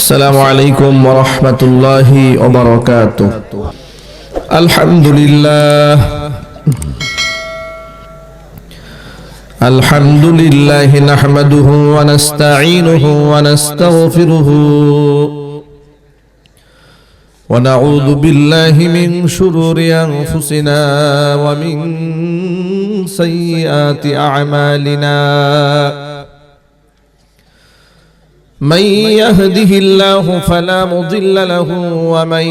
السلام عليكم ورحمة الله وبركاته. الحمد لله نحمده ونستعينه ونستغفره ونعوذ بالله من شرور أنفسنا ومن سيئات أعمالنا. من يهده الله فلا مضل له ومن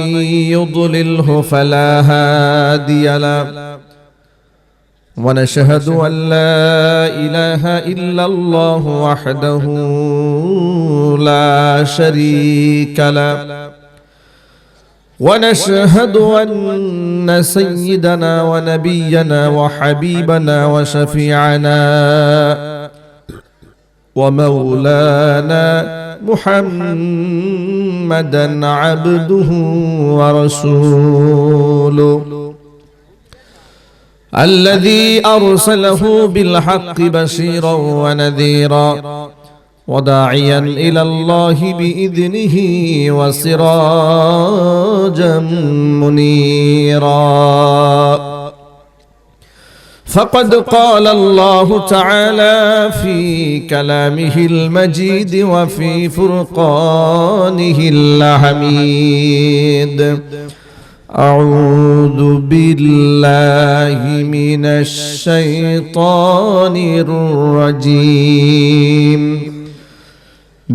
يضلله فلا هادي له. ونشهد أن لا إله إلا الله وحده لا شريك له. ونشهد أن سيدنا ونبينا وحبيبنا وشفيعنا ومولانا محمدا عبده ورسوله الذي أرسله بالحق بشيرا ونذيرا وداعيا إلى الله بإذنه وسراجا منيرا. فقد قال الله تعالى في كلامه المجيد وفي فرقانه الحميد: أعوذ بالله من الشيطان الرجيم.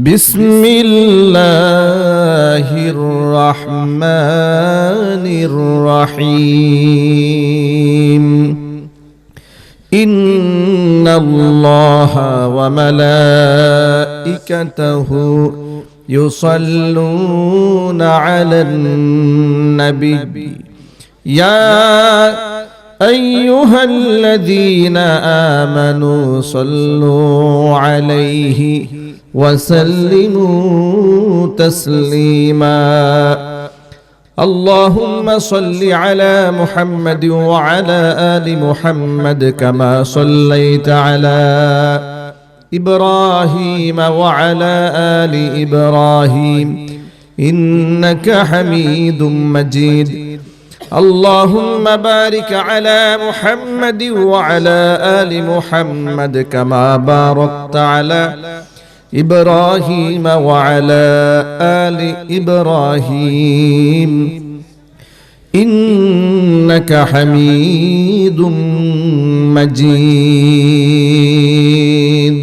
بسم الله الرحمن الرحيم. إن الله وملائكته يصلون على النبي يا أيها الذين آمنوا صلوا عليه وسلموا تسليما. اللهم صل على محمد وعلى آل محمد كما صليت على إبراهيم وعلى آل إبراهيم إنك حميد مجيد. اللهم بارك على محمد وعلى آل محمد كما باركت على إبراهيم وعلى آل إبراهيم إنك حميد مجيد.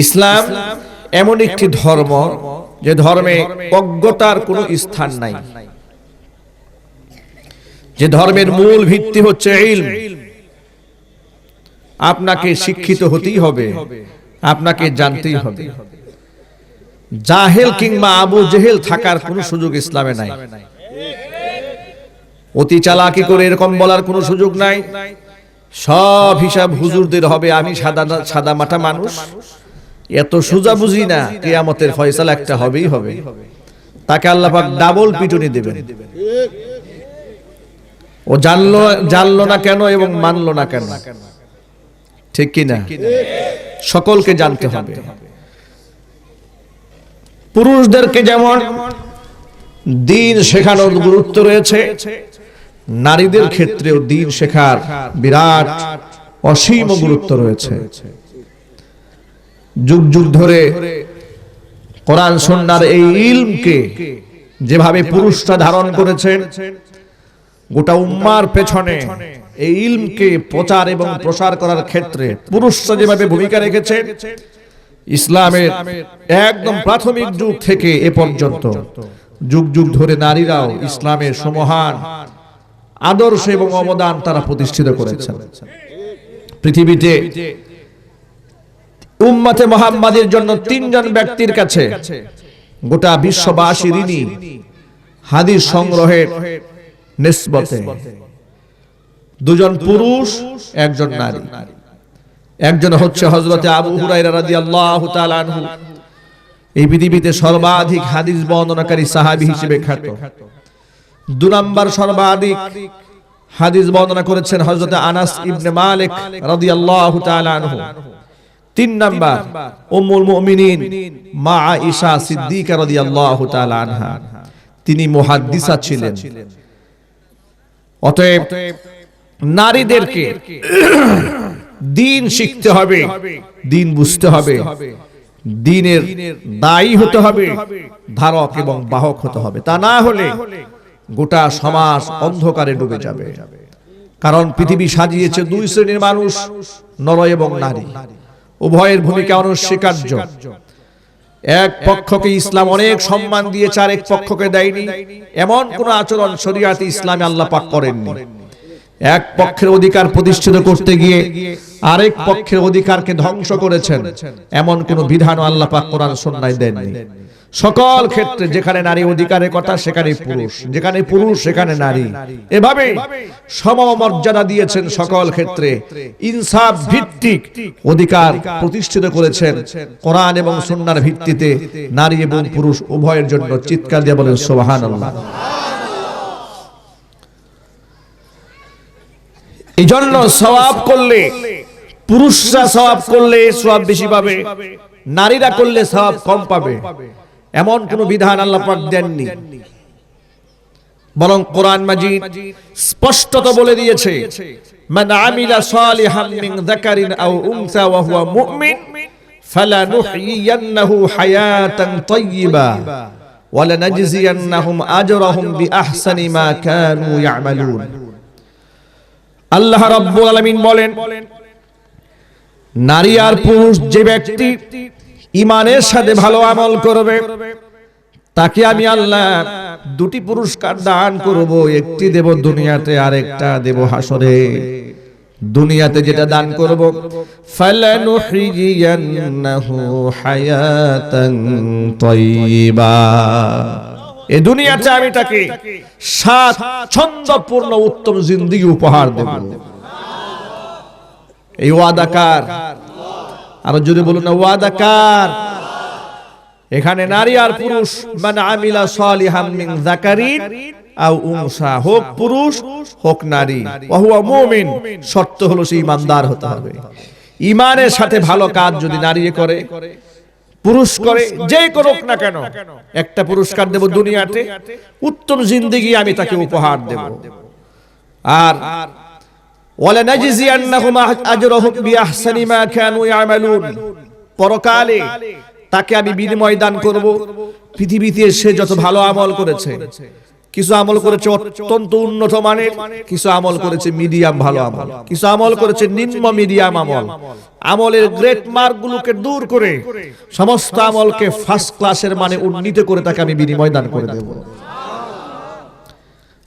ইসলাম এমন একটি ধর্ম যে ধর্মে অজ্ঞতার কোনো স্থান নাই, যে ধর্মের মূল ভিত্তি হচ্ছে ইলম। আপনাকে শিক্ষিত হতেই হবে, আপনাকে জানতেই হবে। জাহেল কিংবা আবু জেহেল থাকার কোনো সুযোগ ইসলামে নাই। অতি চালাকি করে এরকম বলার কোনো সুযোগ নাই। সব হিসাব হুজুরদের হবে, আমি সাদা মাটা মানুষ, এত সোজা বুঝি না, কিয়ামতের ফয়সালা একটা হবেই হবে। তাকে আল্লাহ পাক ডাবল পিটুনি দেবেন। ও জানলো না কেন এবং মানলো না কেন, ঠিক কি না? সকলকে জানতে হবে। পুরুষদেরকে যেমন দ্বীন শেখানোর গুরুত্ব রয়েছে, নারীদের ক্ষেত্রেও দ্বীন শেখার বিরাট অসীম গুরুত্ব রয়েছে। যুগ যুগ ধরে কোরআন সুন্নাহর এই ইলমকে যেভাবে পুরুষরা ধারণ করেছেন, গোটা উম্মার পেছনে এই ইলমকে প্রচার এবং প্রসার করার ক্ষেত্রে পুরুষরা যেভাবে ভূমিকা রেখেছে, ইসলামের একদম প্রাথমিক যুগ থেকে এ পর্যন্ত যুগ যুগ ধরে নারীরাও ইসলামের সমহান আদর্শ এবং অবদান তারা প্রতিষ্ঠিত করেছেন। পৃথিবীতে উম্মতে মুহাম্মাদের জন্য তিনজন ব্যক্তির কাছে গোটা বিশ্ববাসী ঋণী হাদিস সংগ্রহের নিসবতে। দুজন পুরুষ, একজন নারী। একজন হচ্ছে হযরতে আবু হুরায়রা রাদিয়াল্লাহু তাআলা আনহু, এই পৃথিবীতে সর্বাধিক হাদিস বর্ণনাকারী সাহাবী হিসেবে খ্যাত। দুই নম্বর সর্বাধিক হাদিস বর্ণনা করেছেন হযরত আনাস ইবনে মালিক রাদিয়াল্লাহু তাআলা আনহু। তিন নাম্বার উম্মুল মুমিনিন মা আয়েশা সিদ্দিকা রাদিয়াল্লাহু তাআলা আনহা, তিনি মুহাদ্দিসা ছিলেন। অতএব নারীদেরকে দ্বীন শিখতে হবে, দ্বীন বুঝতে হবে, দ্বীনের দায়ী হতে হবে, ধারক এবং বাহক হতে হবে। তা না হলে গোটা সমাজ অন্ধকারে ডুবে যাবে। কারণ পৃথিবী সাজিয়েছে দুই শ্রেণীর মানুষ, নর এবং নারী। উভয়ের ভূমিকা অনস্বীকার্য। এক পক্ষকে ইসলাম অনেক সম্মান দিয়েছে, আরেক পক্ষকে দেয়নি। এমন কোন আচরণ শরীয়তে ইসলামে আল্লাহ পাক করেননি। এক পক্ষের অধিকার প্রতিষ্ঠিত করতে গিয়ে আরেক পক্ষের অধিকারকে ধ্বংস করেছেন, এমন কোন বিধানও আল্লাহ পাক কোরআন সুন্নাহয় দেননি। সকল ক্ষেত্রে যেখানে নারী অধিকারের কথা সেখানে পুরুষ, যেখানে পুরুষ সেখানে নারী, এভাবে সমমর্যাদা দিয়েছেন। সকল ক্ষেত্রে ইনসাফ ভিত্তিক অধিকার প্রতিষ্ঠিত করেছেন কোরআন এবং সুন্নাহর ভিত্তিতে। নারী এবং পুরুষ উভয়ের জন্য চিৎকার দিয়ে বলেন সুবহানাল্লাহ। এই জন্য সওয়াব করলে, পুরুষরা সওয়াব করলে সওয়াব বেশি পাবে, নারীরা করলে সওয়াব কম পাবে, এমন কোন বিধান আল্লাহ পাক দেননি। বরং কোরআন মাজিদ স্পষ্টত বলে দিয়েছে, মান আমিলা সালিহাম মিন যাকারিন আও উনসা ওয়া হুয়া মুমিন ফালানুহয়িয়ান্নাহু হায়াতান তাইয়্যিবা ওয়া লানাজজিয়ান্নাহুম আজরাহুম বিআহসানি মা কানু ইয়ামালুন। আল্লাহ রাব্বুল আলামিন বলেন, নারী আর পুরুষ যে ব্যক্তি ঈমানের সাথে ভালো আমল করবে তাকে আমি আল্লাহ দুটি পুরস্কার দান করব। একটি দেব দুনিয়াতে, আর একটা দেব হাসরে। দুনিয়াতে যেটা দান করব, ফালানুহয়িয়ান্নাহু হায়াতান তাইয়্যিবা, এই দুনিয়াতে আমি তাকে স্বাচ্ছন্দ্যপূর্ণ উত্তম জিন্দেগি উপহার দেব। এই ওয়াদা কার? আরো জোরে বলুন না, ওয়াদা কার? এখানে নারী আর পুরুষ, মান আমিলা সালিহাম মিন যাকারিন আও উনসা, হোক পুরুষ হোক নারী, ওয়া হুয়া মুমিন, শর্ত হলো সে ঈমানদার হতে হবে। ঈমানের সাথে ভালো কাজ যদি নারী করে, পুরুষ করে, যে করুক না কেন, একটা পুরস্কার দেব দুনিয়াতে, উত্তম জিন্দেগি আমি তাকে উপহার দেব। আর ওয়ালা নাজজিয়ান্নাহুম আজরাহুম বিআহসানি মা কানু ইয়ামালুন, পরকালে তাকে আমি বিনিময় দান করব পৃথিবীতে সে যত ভালো আমল করেছে। কিছু আমল করেছে অত্যন্ত উন্নত মানের, কিছু আমল করেছে মিডিয়াম ভালো আমল, কিছু আমল করেছে নিম্ন মিডিয়াম আমল। আমলের গ্রেড মার্ক গুলোকে দূর করে সমস্ত আমলকে ফার্স্ট ক্লাসের মানে উন্নীত করে তাকে আমি বিনিময় দান করে দেব।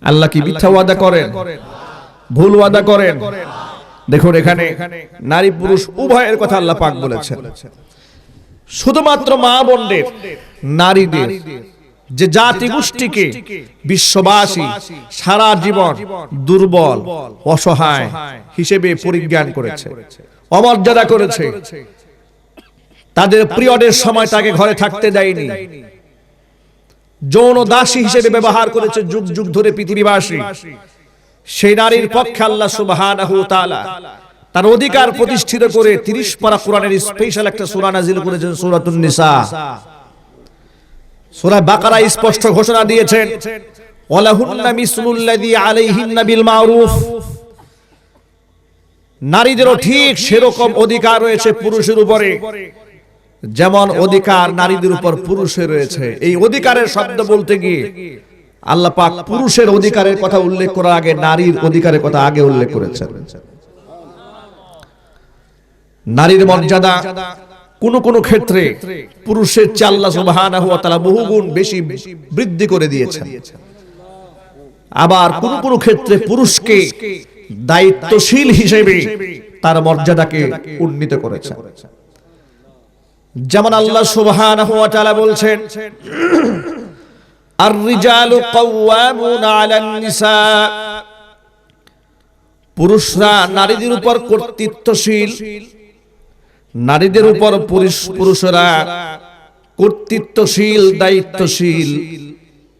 আল্লাহ কি মিথ্যা ওয়াদা করেন? ভুল ওয়াদা করেন? দেখুন, এখানে নারী পুরুষ উভয়ের কথা আল্লাহ পাক বলেছেন। শুধুমাত্র মা বোনদের, নারীদের, যে জাতি গোষ্ঠীকে বিশ্ববাসী সারা জীবন দুর্বল অসহায় হিসেবে পরিজ্ঞান করেছে, অমর্যাদা করেছে, তাদের পিরিয়ডের সময় তাকে ঘরে থাকতে দেয়নি, যৌন দাসী হিসেবে ব্যবহার করেছে যুগ যুগ ধরে পৃথিবীবাসী, সেই নারীর পক্ষে আল্লাহ সুবহানাহু ওয়া তাআলা তার অধিকার প্রতিষ্ঠিত করে 30 পারা কোরআনের স্পেশাল একটা সূরা নাযিল করেছেন, সূরাতুন নিসা। সূরা বাকারা স্পষ্ট ঘোষণা দিয়েছেন, ওয়ালাহুন্না মিসলুল্লাযী আলাইহিন্না বিল মারুফ, নারীদেরও ঠিক সেরকম অধিকার রয়েছে পুরুষের উপরে, যেমন অধিকার নারীদের উপর পুরুষের রয়েছে। এই অধিকারের শব্দ বলতে গিয়ে আল্লাহ পাক পুরুষের অধিকারের কথা উল্লেখ করার আগে নারীর অধিকারের কথা আগে উল্লেখ করেছেন। নারীর মর্যাদা কোন কোন ক্ষেত্রে পুরুষের চেয়ে আল্লাহ সুবহানাহু ওয়া তাআলা বহুগুণ বেশি বৃদ্ধি করে দিয়েছেন। আবার কোন কোন ক্ষেত্রে পুরুষকে দায়িত্বশীল হিসেবে তার মর্যাদাকে উন্নীত করেছেন। যেমন আল্লাহ সুবহানাহু ওয়া তাআলা বলছেন, আর-রিজালু কাওয়ামুনা আলান নিসা, পুরুষরা নারীদের উপর কর্তৃত্বশীল, নারীদের উপর পুরুষরা কর্তৃত্বশীল, দায়িত্বশীল।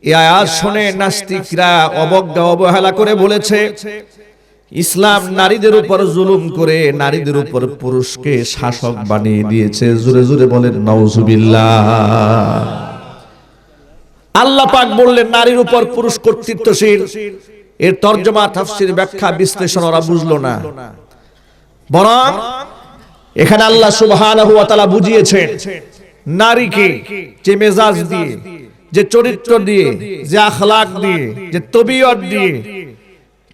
এই আয়াত শুনে নাস্তিকরা অবজ্ঞা অবহেলা করে বলেছে, ইসলাম নারীদের উপর জুলুম করে নারীদের উপর পুরুষকে শাসক বানিয়ে দিয়েছে। জোরে জোরে বলেন নাউজুবিল্লাহ। আল্লাহ পাক বললেন নারীর উপর পুরুষ কর্তৃত্বশীল। এর তরজমা, তাফসীর, ব্যাখ্যা, বিশ্লেষণ ওরা বুঝলো না, বরং এখানে আল্লাহ সুবহানাহু ওয়া তাআলা বুঝিয়েছেন নারীকে যে মেজাজ দিয়ে, যে চরিত্র দিয়ে, যে আখলাক দিয়ে, যে তবিয়ত দিয়ে,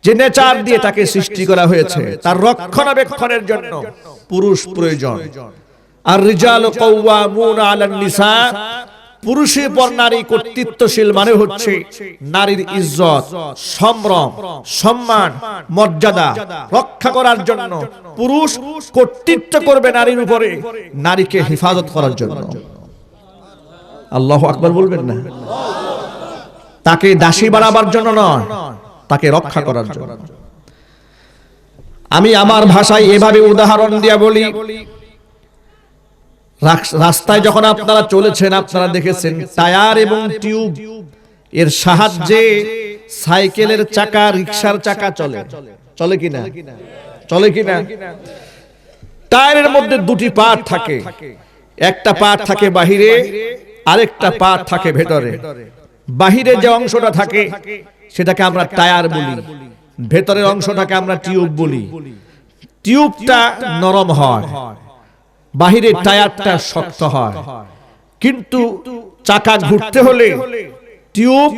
যে নেচার দিয়ে তাকে সৃষ্টি করা হয়েছে, তার রক্ষণাবেক্ষণের জন্য পুরুষ প্রয়োজন। আর রিজালু কাওয়ামুনা আলান নিসা, পুরুষের উপর নারী কর্তৃত্বশীল মানে হচ্ছে নারীর ইজ্জত, সম্ভ্রম, সম্মান, মর্যাদা রক্ষা করার জন্য পুরুষ কর্তৃত্ব করবে নারীর উপরে, নারীকে হেফাজত করার জন্য। আল্লাহু আকবার বলবেন না? তাকে দাসী বানাবার জন্য নয়, তাকে রক্ষা করার জন্য। আমি আমার ভাষায় এভাবে উদাহরণ দিয়া বলি, রাস্তায় যখন আপনারা চলেছেন আপনারা দেখেছেন টায়ার এবং টিউব এর সাহায্যে সাইকেলের চাকা, রিকশার চাকা চলে, চলে কিনা? চলে কিনা? টায়ারের মধ্যে দুটি পার্ট থাকে, একটা পার্ট থাকে বাহিরে, আরেকটা পার্ট থাকে ভেতরে। বাহিরে যে অংশটা থাকে সেটাকে আমরা টায়ার বলি, ভেতরের অংশটাকে আমরা টিউব বলি। টিউবটা নরম হয়, বাহিরের টায়ারটা শক্ত হয়, কিন্তু চাকা ঘুরতে হলে টিউব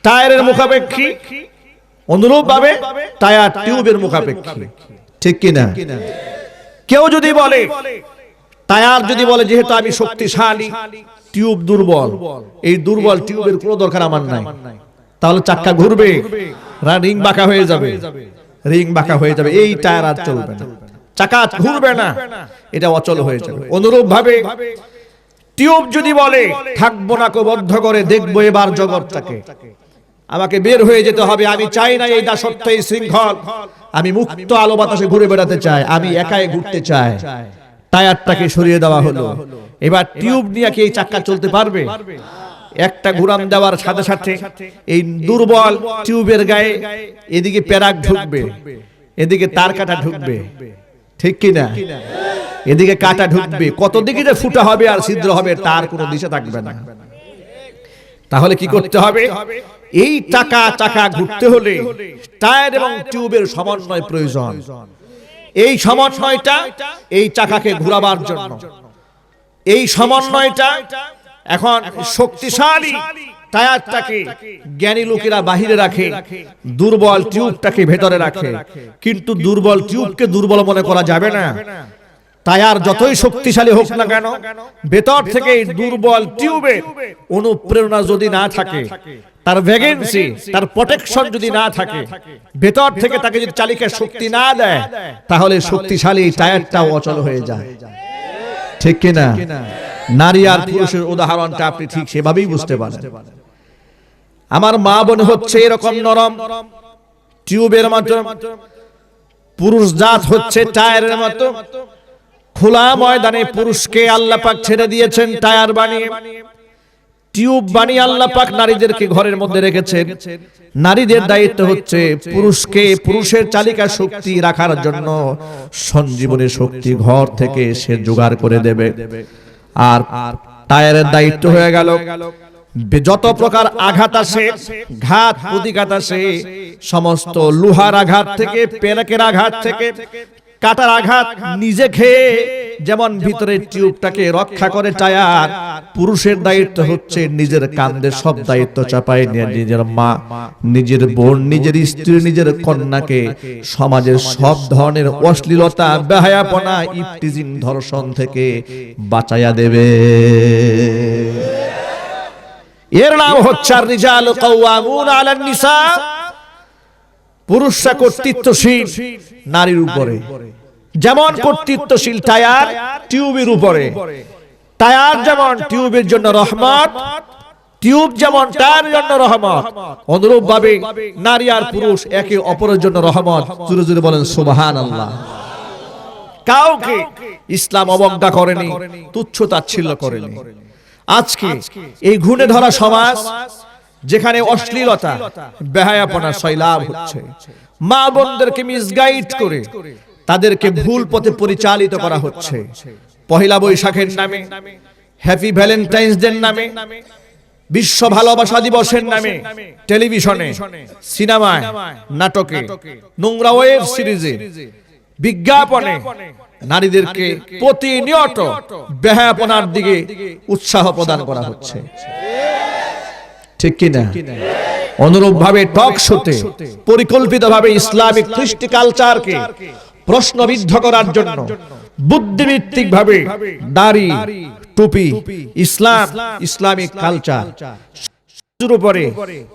টায়ারের মুখাপেক্ষী, অনুরূপভাবে টায়ার টিউবের মুখাপেক্ষী, ঠিক কিনা? কেউ যদি বলে, টায়ার যদি বলে যেহেতু আমি শক্তিশালী, টিউব দুর্বল, এই দুর্বল টিউবের কোনো দরকার আমার নাই, তাহলে চাকা ঘুরবে, রিং বাঁকা হয়ে যাবে, রিং বাঁকা হয়ে যাবে, এই টায়ার আর চলবে না, চাকা ঘুরবে না, এটা অচল হয়ে যাবে। অনুরূপ ভাবে টিউব যদি বলে থাকবো না কো বদ্ধ করে, দেখবো এবার জগৎটাকে, আমাকে বের হয়ে যেতে হবে, আমি চাই না এই দাসত্ব, এই শৃঙ্খল, আমি মুক্ত আলো বাতাসে ঘুরে বেড়াতে চাই, আমি একাই ঘুরতে চাই, টায়ারটাকে সরিয়ে দেওয়া হলো। এবার টিউব নিয়ে কি এই চাকা চলতে পারবে? একটা ঘুরান দেওয়ার সাথে সাথে এই দুর্বল টিউবের গায়ে এদিকে প্যারাক ঢুকবে, এদিকে তার কাটা ঢুকবে, ঠিক কিনা? এদিকে কাটা ঢুকবে, কত দিকে যে ফুটা হবে আর ছিদ্র হবে তার কোনো দিশা থাকবে না। তাহলে কি করতে হবে? এই চাকা ঘুরতে হলে টায়ার এবং টিউবের সমন্বয় প্রয়োজন। এই সমন্বয়টা এই চাকাকে ঘোরাবার জন্য, এই সমন্বয়টা এখন শক্তিশালী টায়ারটাকে জ্ঞানী লোকেরা বাহিরে রাখে, দুর্বল টিউবটাকে ভেতরে রাখে। কিন্তু দুর্বল টিউবকে দুর্বল মনে করা যাবে না। টায়ার যতই শক্তিশালী হোক না কেন, ভেতর থেকে এই দুর্বল টিউবের অনুপ্রেরণা যদি না থাকে, তার ভ্যাগেন্সি, তার প্রোটেকশন যদি না থাকে, ভেতর থেকে তাকে যদি চালিকার শক্তি না দেয়, তাহলে শক্তিশালী টায়ারটাও অচল হয়ে যায়, ঠিক কিনা? নারী আর পুরুষের উদাহরণটা আপনি ঠিক সেভাবেই বুঝতে পারেন। আমার মা বোন হচ্ছে এরকম নরম টিউবের মতো, পুরুষ জাত হচ্ছে টায়ারের মতো। খোলা ময়দানে পুরুষকে আল্লাহ পাক ছেড়ে দিয়েছেন টায়ার বানিয়ে, টিউব বানিয়ে আল্লাহ পাক নারীদেরকে ঘরের মধ্যে রেখেছেন। নারীদের দায়িত্ব হচ্ছে পুরুষকে, পুরুষের চালিকা শক্তি রাখার জন্য সঞ্জীবনী শক্তি ঘর থেকে সে জোগাড় করে দেবে। আর টায়ারের দায়িত্ব হয়ে গেল যত প্রকার আঘাত আসে, ঘাত প্রতিঘাত আসে, সমস্ত লোহার আঘাত থেকে, পেরেকের আঘাত থেকে, কাটার আঘাত নিজে খেয়ে যেমন ভিতরের টিউবটাকে রক্ষা করে টায়ার, পুরুষের দায়িত্ব হচ্ছে নিজের কাঁধে সব দায়িত্ব চাপায় নিয়ে নিজের মা, নিজের বোন, নিজের স্ত্রী, নিজের কন্যাকে সমাজের সব ধরনের অশ্লীলতা, বেহায়াপনা, ইফতিজিং, ধর্ষণ থেকে বাঁচাইয়া দেবে। এর নাম হচ্ছে আর-রিজালু কাওয়ামুনা আলান নিসা। পুরুষরা কর্তৃত্বশীল নারীর উপরে, যেমন কর্তৃত্বশীল টায়ার টিউবের উপরে। টায়ার যেমন টিউবের জন্য রহমত, টিউব যেমন টায়ারের জন্য রহমত, অনুরূপ ভাবে নারী আর পুরুষ একে অপরের জন্য রহমত। জোরে জোরে বলেন সুবহানাল্লাহ। কাউকে ইসলাম অবজ্ঞা করেনি, তুচ্ছ তাচ্ছিল্য করেনি। আজকে এই ঘুণে ধরা সমাজ, যেখানে অশ্লীলতা, বেহায়াপনা সয়লাব হচ্ছে, মা বোনদেরকে মিসগাইড করে তাদেরকে ভুল পথে পরিচালিত করা হচ্ছে। পহেলা বৈশাখের নামে, হ্যাপি ভ্যালেন্টাইন্স ডের নামে, বিশ্ব ভালোবাসা দিবসের নামে টেলিভিশনে, সিনেমায়, নাটকে, নোংরা ওয়েব সিরিজে, বিজ্ঞাপনে নারীদেরকে প্রতিনিয়ত বেহায়াপনার দিকে উৎসাহ প্রদান করা হচ্ছে, ঠিক কিনা? অনুরূপভাবে টক শোতে পরিকল্পিতভাবে ইসলামিক কৃষ্টি কালচারকে প্রশ্নবিদ্ধ করার জন্য বুদ্ধিভিত্তিক ভাবে দাড়ি, টুপি, ইসলাম, ইসলামিক কালচার উপরে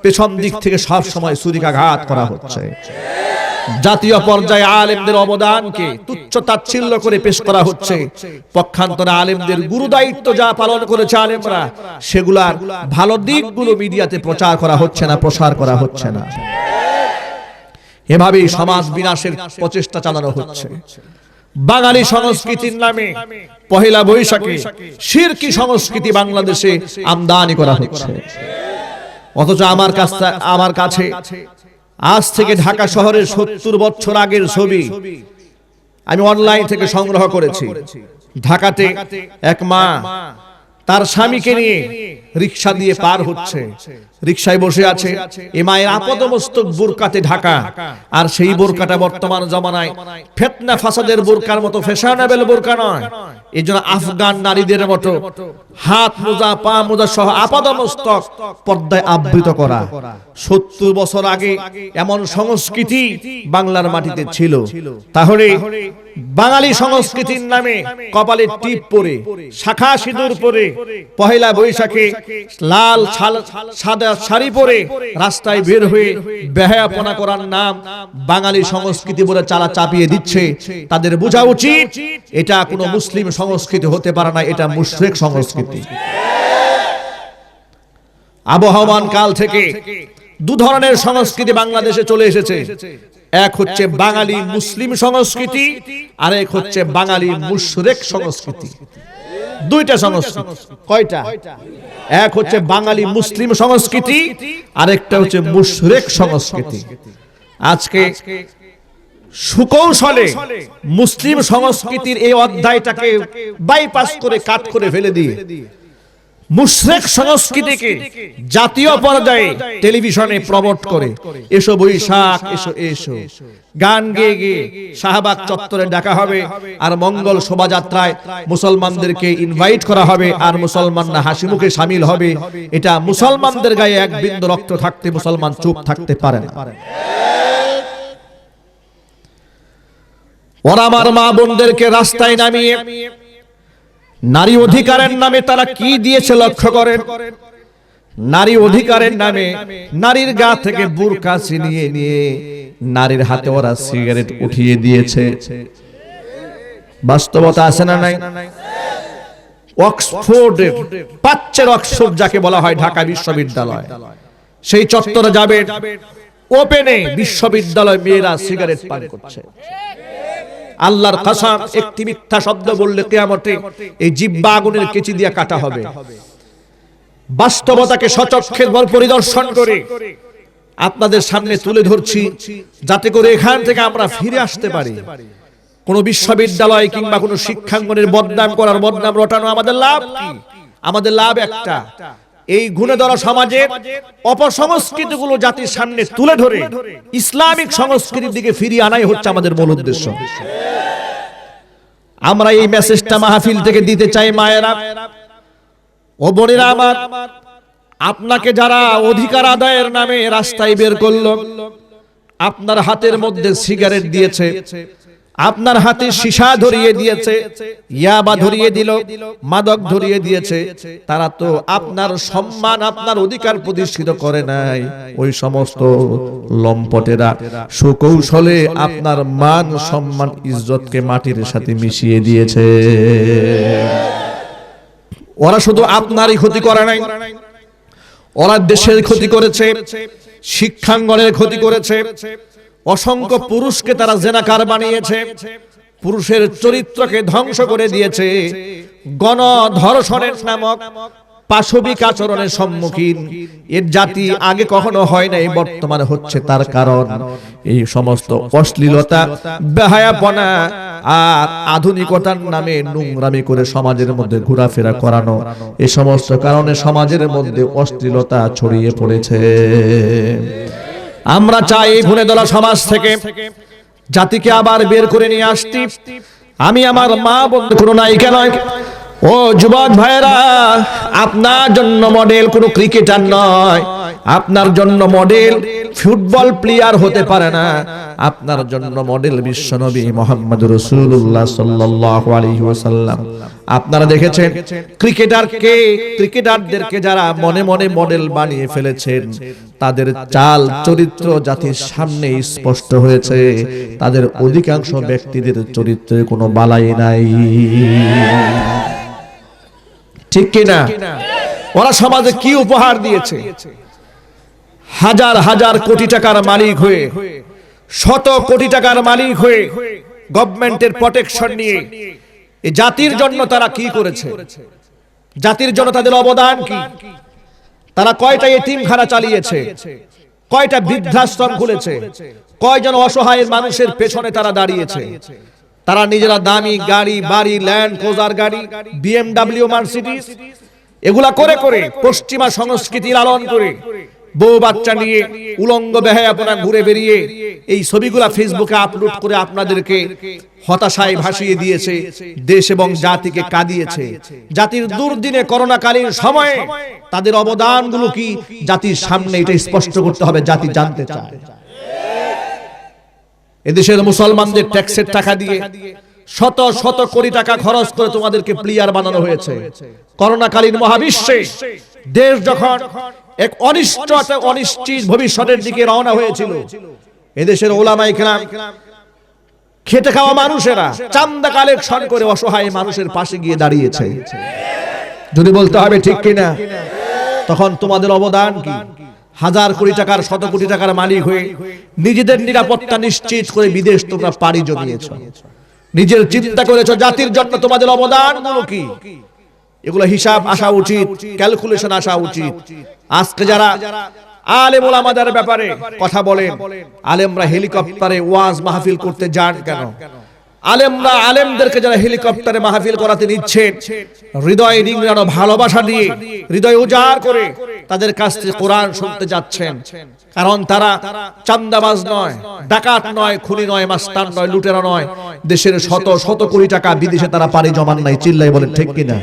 পেছন দিক থেকে সব সময় ছুরিকাঘাত করা হচ্ছে। জাতীয় পর্যায়ে আলেমদের অবদানকে তুচ্ছ তাচ্ছিল্য করে পেশ করা হচ্ছে। পক্ষান্তরে আলেমদের গুরু দায়িত্ব যা পালন করেছে আলেমরা, সেগুলার ভালো দিকগুলো মিডিয়াতে প্রচার করা হচ্ছে না, প্রসার করা হচ্ছে না। এভাবেই সমাজ বিনাশের প্রচেষ্টা চালানো হচ্ছে। বাঙালি সংস্কৃতির নামে পহেলা বৈশাখে শিরকি সংস্কৃতি বাংলাদেশে আমদানি করা হচ্ছে। অথচ আমার কাছে আজ থেকে ঢাকা শহরের 70 বছর আগের ছবি আমি অনলাইন থেকে সংগ্রহ করেছি। ঢাকাতে এক মা তার স্বামীকে নিয়ে রিকশা দিয়ে পার হচ্ছে, রিকশায় বসে আছে। এ মায়ের আপাদমস্তক বোরকাতে ঢাকা, আর সেই বোরকাটা বর্তমান জমানায় ফিতনা ফাসাদের বোরকার মতো ফ্যাশনেবল বোরকা নয়। এজন্য আফগান নারীদের মতো হাত মোজা, পা মোজা সহ আপাদমস্তক পর্দায় আবৃত করা। 70 বছর আগে এমন সংস্কৃতি বাংলার মাটিতে ছিল। তাহলে বাঙালি সংস্কৃতির নামে কপালে টিপ পরে, শাখা সিঁদুর পরে, পহেলা বৈশাখে লাল সাদা শাড়ি পরে রাস্তায় বের হয়ে বেহায়াপনা করার নাম বাঙালি সংস্কৃতি বলে চালা চাপিয়ে দিচ্ছে। তাদের বোঝা উচিত এটা কোনো মুসলিম সংস্কৃতি হতে পারে না, এটা মুশরিক সংস্কৃতি। আবহমান কাল থেকে দু ধরনের সংস্কৃতি বাংলাদেশে চলে এসেছে। এক হচ্ছে বাঙালি মুসলিম সংস্কৃতি, আর এক হচ্ছে বাঙালি মুশরিক সংস্কৃতি। দুইটা সংস্কৃতি। কয়টা? এক হচ্ছে বাঙালি মুসলিম সংস্কৃতি, আর একটা হচ্ছে মুশরিক সংস্কৃতি। আজকে সুকৌশলে মুসলিম সংস্কৃতির এই অধ্যায়টাকে বাইপাস করে কাট করে ফেলে দিয়ে মুশরিক সংস্কৃতিকে জাতীয় পর্যায়ে টেলিভিশনে প্রমোট করে, এসো বৈশাখ, এসো এসো, গান গেয়ে গিয়ে শাহবাগ চত্বরে ডাকা হবে, আর মঙ্গল শোভাযাত্রায় মুসলমানদেরকে ইনভাইট করা হবে, আর মুসলমানরা হাসি মুখে শামিল হবে। এটা মুসলমানদের গায়ে এক বিন্দু রক্ত থাকতে মুসলমান চুপ থাকতে পারে না। ওরা আমার মা বোনদেরকে রাস্তায় নামিয়ে নারী অধিকারের নামে তারা কি দিয়েছে লক্ষ্য করেন। নারী অধিকারের নামে নারীর গা থেকে বুরকা ছিনিয়ে নিয়ে নারীর হাতে ওরা সিগারেট উঠিয়ে দিয়েছে। বাস্তবতা আছে না নাই? অক্সফোর্ডের প্রাচ্যের অক্সফোর্ড যাকে বলা হয় ঢাকা বিশ্ববিদ্যালয়, সেই চত্বরে যাবে, ওপেনে বিশ্ববিদ্যালয় মেয়েরা সিগারেট পান করছে। আল্লাহর কসম, একটি মিথ্যা শব্দ বললে কিয়ামতে এই জিহ্বা আগুনের কেচি দিয়ে কাটা হবে। বাস্তবতাকে সচক্ষে পরিদর্শন করে আপনাদের সামনে তুলে ধরছি, যাতে করে এখান থেকে আমরা ফিরে আসতে পারি। কোন বিশ্ববিদ্যালয় কিংবা কোন শিক্ষাঙ্গনের বদনাম করার, বদনাম রটানো আমাদের লাভ কি? আমাদের লাভ একটা, এই গুণধর সমাজের অপসংস্কৃতিগুলো জাতির সামনে তুলে ধরে ইসলামিক সংস্কৃতির দিকে ফিরিয়ে আনাই হচ্ছে আমাদের মূল উদ্দেশ্য। আমরা এই মেসেজটা মাহফিল থেকে দিতে চাই। মায়েরা ও বোনেরা আমার, আপনাকে যারা অধিকার আদায়ের নামে রাস্তায় বের করলো, আপনার হাতের মধ্যে সিগারেট দিয়েছে, আপনার হাতে সীসা ধরিয়ে দিয়েছে, ইয়াবা ধরিয়ে দিল, মাদক ধরিয়ে দিয়েছে, তারা তো আপনার সম্মান, আপনার অধিকার প্রতিষ্ঠিত করে নাই। ওই সমস্ত লম্পটেরা সুকৌশলে আপনার মান, সম্মান, ইজ্জতকে মাটির সাথে মিশিয়ে দিয়েছে। ওরা শুধু আপনারই ক্ষতি করে নাই, ওরা দেশের ক্ষতি করেছে, শিক্ষাঙ্গনের ক্ষতি করেছে। অসংখ্য পুরুষকে তারা জেনাকার বানিয়েছে, পুরুষের চরিত্রকে ধ্বংস করে দিয়েছে। গণধর্ষণের নামক পাশবিক আচরণের সম্মুখীন এর জাতি আগে কখনো হয় নাই, বর্তমানে হচ্ছে। তার কারণ এই সমস্ত অশ্লীলতা, বেহায়াপনা আর আধুনিকতার নামে নোংরামি করে সমাজের মধ্যে ঘোরাফেরা করানো, এই সমস্ত কারণে সমাজের মধ্যে অশ্লীলতা ছড়িয়ে পড়েছে। আমরা চাই এই ভুলে দলা সমাজ থেকে জাতিকে আবার বের করে নিয়ে আসতে। আমি আমার মা বন্ধু কোনো নায়িকা নয়। ও যুবক ভাইরা, আপনার জন্য মডেল কোনো ক্রিকেটার নয়, আপনার জন্য মডেল ফুটবল প্লেয়ার হতে পারে না, আপনার জন্য মডেল বিশ্বনবী মুহাম্মদ রাসূলুল্লাহ সাল্লাল্লাহু আলাইহি ওয়াসাল্লাম। আপনারা দেখেছেন ক্রিকেটারদেরকে যারা মনে মনে মডেল বানিয়ে ফেলেছেন, তাদের চাল চরিত্র জাতির সামনে স্পষ্ট হয়েছে। তাদের অধিকাংশ ব্যক্তিদের চরিত্রে কোনো বালাই নাই, ঠিক কিনা? ওরা সমাজে কি উপহার দিয়েছে? হাজার হাজার কোটি টাকার মালিক হয়ে, শত কোটি টাকার মালিক হয়ে, গভর্নমেন্টের প্রটেকশন নিয়ে এই জাতির জন্য তারা কি করেছে? জাতির জন্য তাদের অবদান কি? তারা কয়টা এতিমখানা চালিয়েছে, কয়টা বৃদ্ধাশ্রম খুলেছে, কয়জন অসহায় মানুষের পেছনে তারা দাঁড়িয়েছে। তারা নিজেরা দামি গাড়ি, বাড়ি, ল্যান্ড ক্রুজার গাড়ি, BMW, মার্সিডিজ এগুলা করে করে পশ্চিমা সংস্কৃতির লালন করে বউ বাচ্চা নিয়ে উলঙ্গ বেহায়াপনা ঘুরে বেরিয়ে এই ছবিগুলা ফেসবুকে আপলোড করে আপনাদেরকে হতাশায় ভাসিয়ে দিয়েছে, দেশ এবং জাতিকে কাঁদিয়েছে। জাতির দুর্দিনে করোনাকালীন সময়ে তাদের অবদানগুলো কি জাতির সামনে এটা স্পষ্ট করতে হবে, জাতি জানতে চায়। এদেশের মুসলমানদের ট্যাক্সের টাকা দিয়ে শত শত কোটি টাকা খরচ করে তোমাদেরকে প্লেয়ার বানানো হয়েছে। করোনাকালীন মহাবিশ্বে দেশ যখন এক অনিশ্চিত ভবিষ্যতের দিকে রওনা হয়েছিল, এদেশের ওলামায়ে কেরাম, খেটে খাওয়া মানুষেরা চান্দা কালেকশন করে অসহায় মানুষের পাশে গিয়ে দাঁড়িয়েছে। যদি বলতে হবে ঠিক কিনা, তখন তোমাদের অবদান কি? হাজার কোটি টাকার, শত কোটি টাকার মালিক হয়ে নিজেদের নিরাপত্তা নিশ্চিত করে বিদেশ তোমরা পাড়ি জমিয়েছো, নিজের চিন্তা করেছো। জাতির জন্য তোমাদের অবদান গুলো কি? এগুলো হিসাব আসা উচিত, ক্যালকুলেশন আসা উচিত। আজকে যারা আলেম ওলামাদের ব্যাপারে কথা বলেন, আলেমরা হেলিকপ্টারে ওয়াজ মাহফিল করতে যান কেন? আলেমরা আলেমদেরকে যারা হেলিকপ্টারে মাহফিল করাতে নিচ্ছেন, হৃদয় রিংড়ানো ভালোবাসা দিয়ে, হৃদয় উজাড় করে তাদের কাছ থেকে কোরআন শুনতে যাচ্ছেন। কারণ তারা চান্দাবাজ নয়, ডাকাত নয়, খুনি নয়, মাস্তান নয়, লুটেরা নয়। দেশের শত শত কোটি টাকা বিদেশে তারা পাড়ি জমান নাই। চিল্লাই বলেন ঠিক কিনা?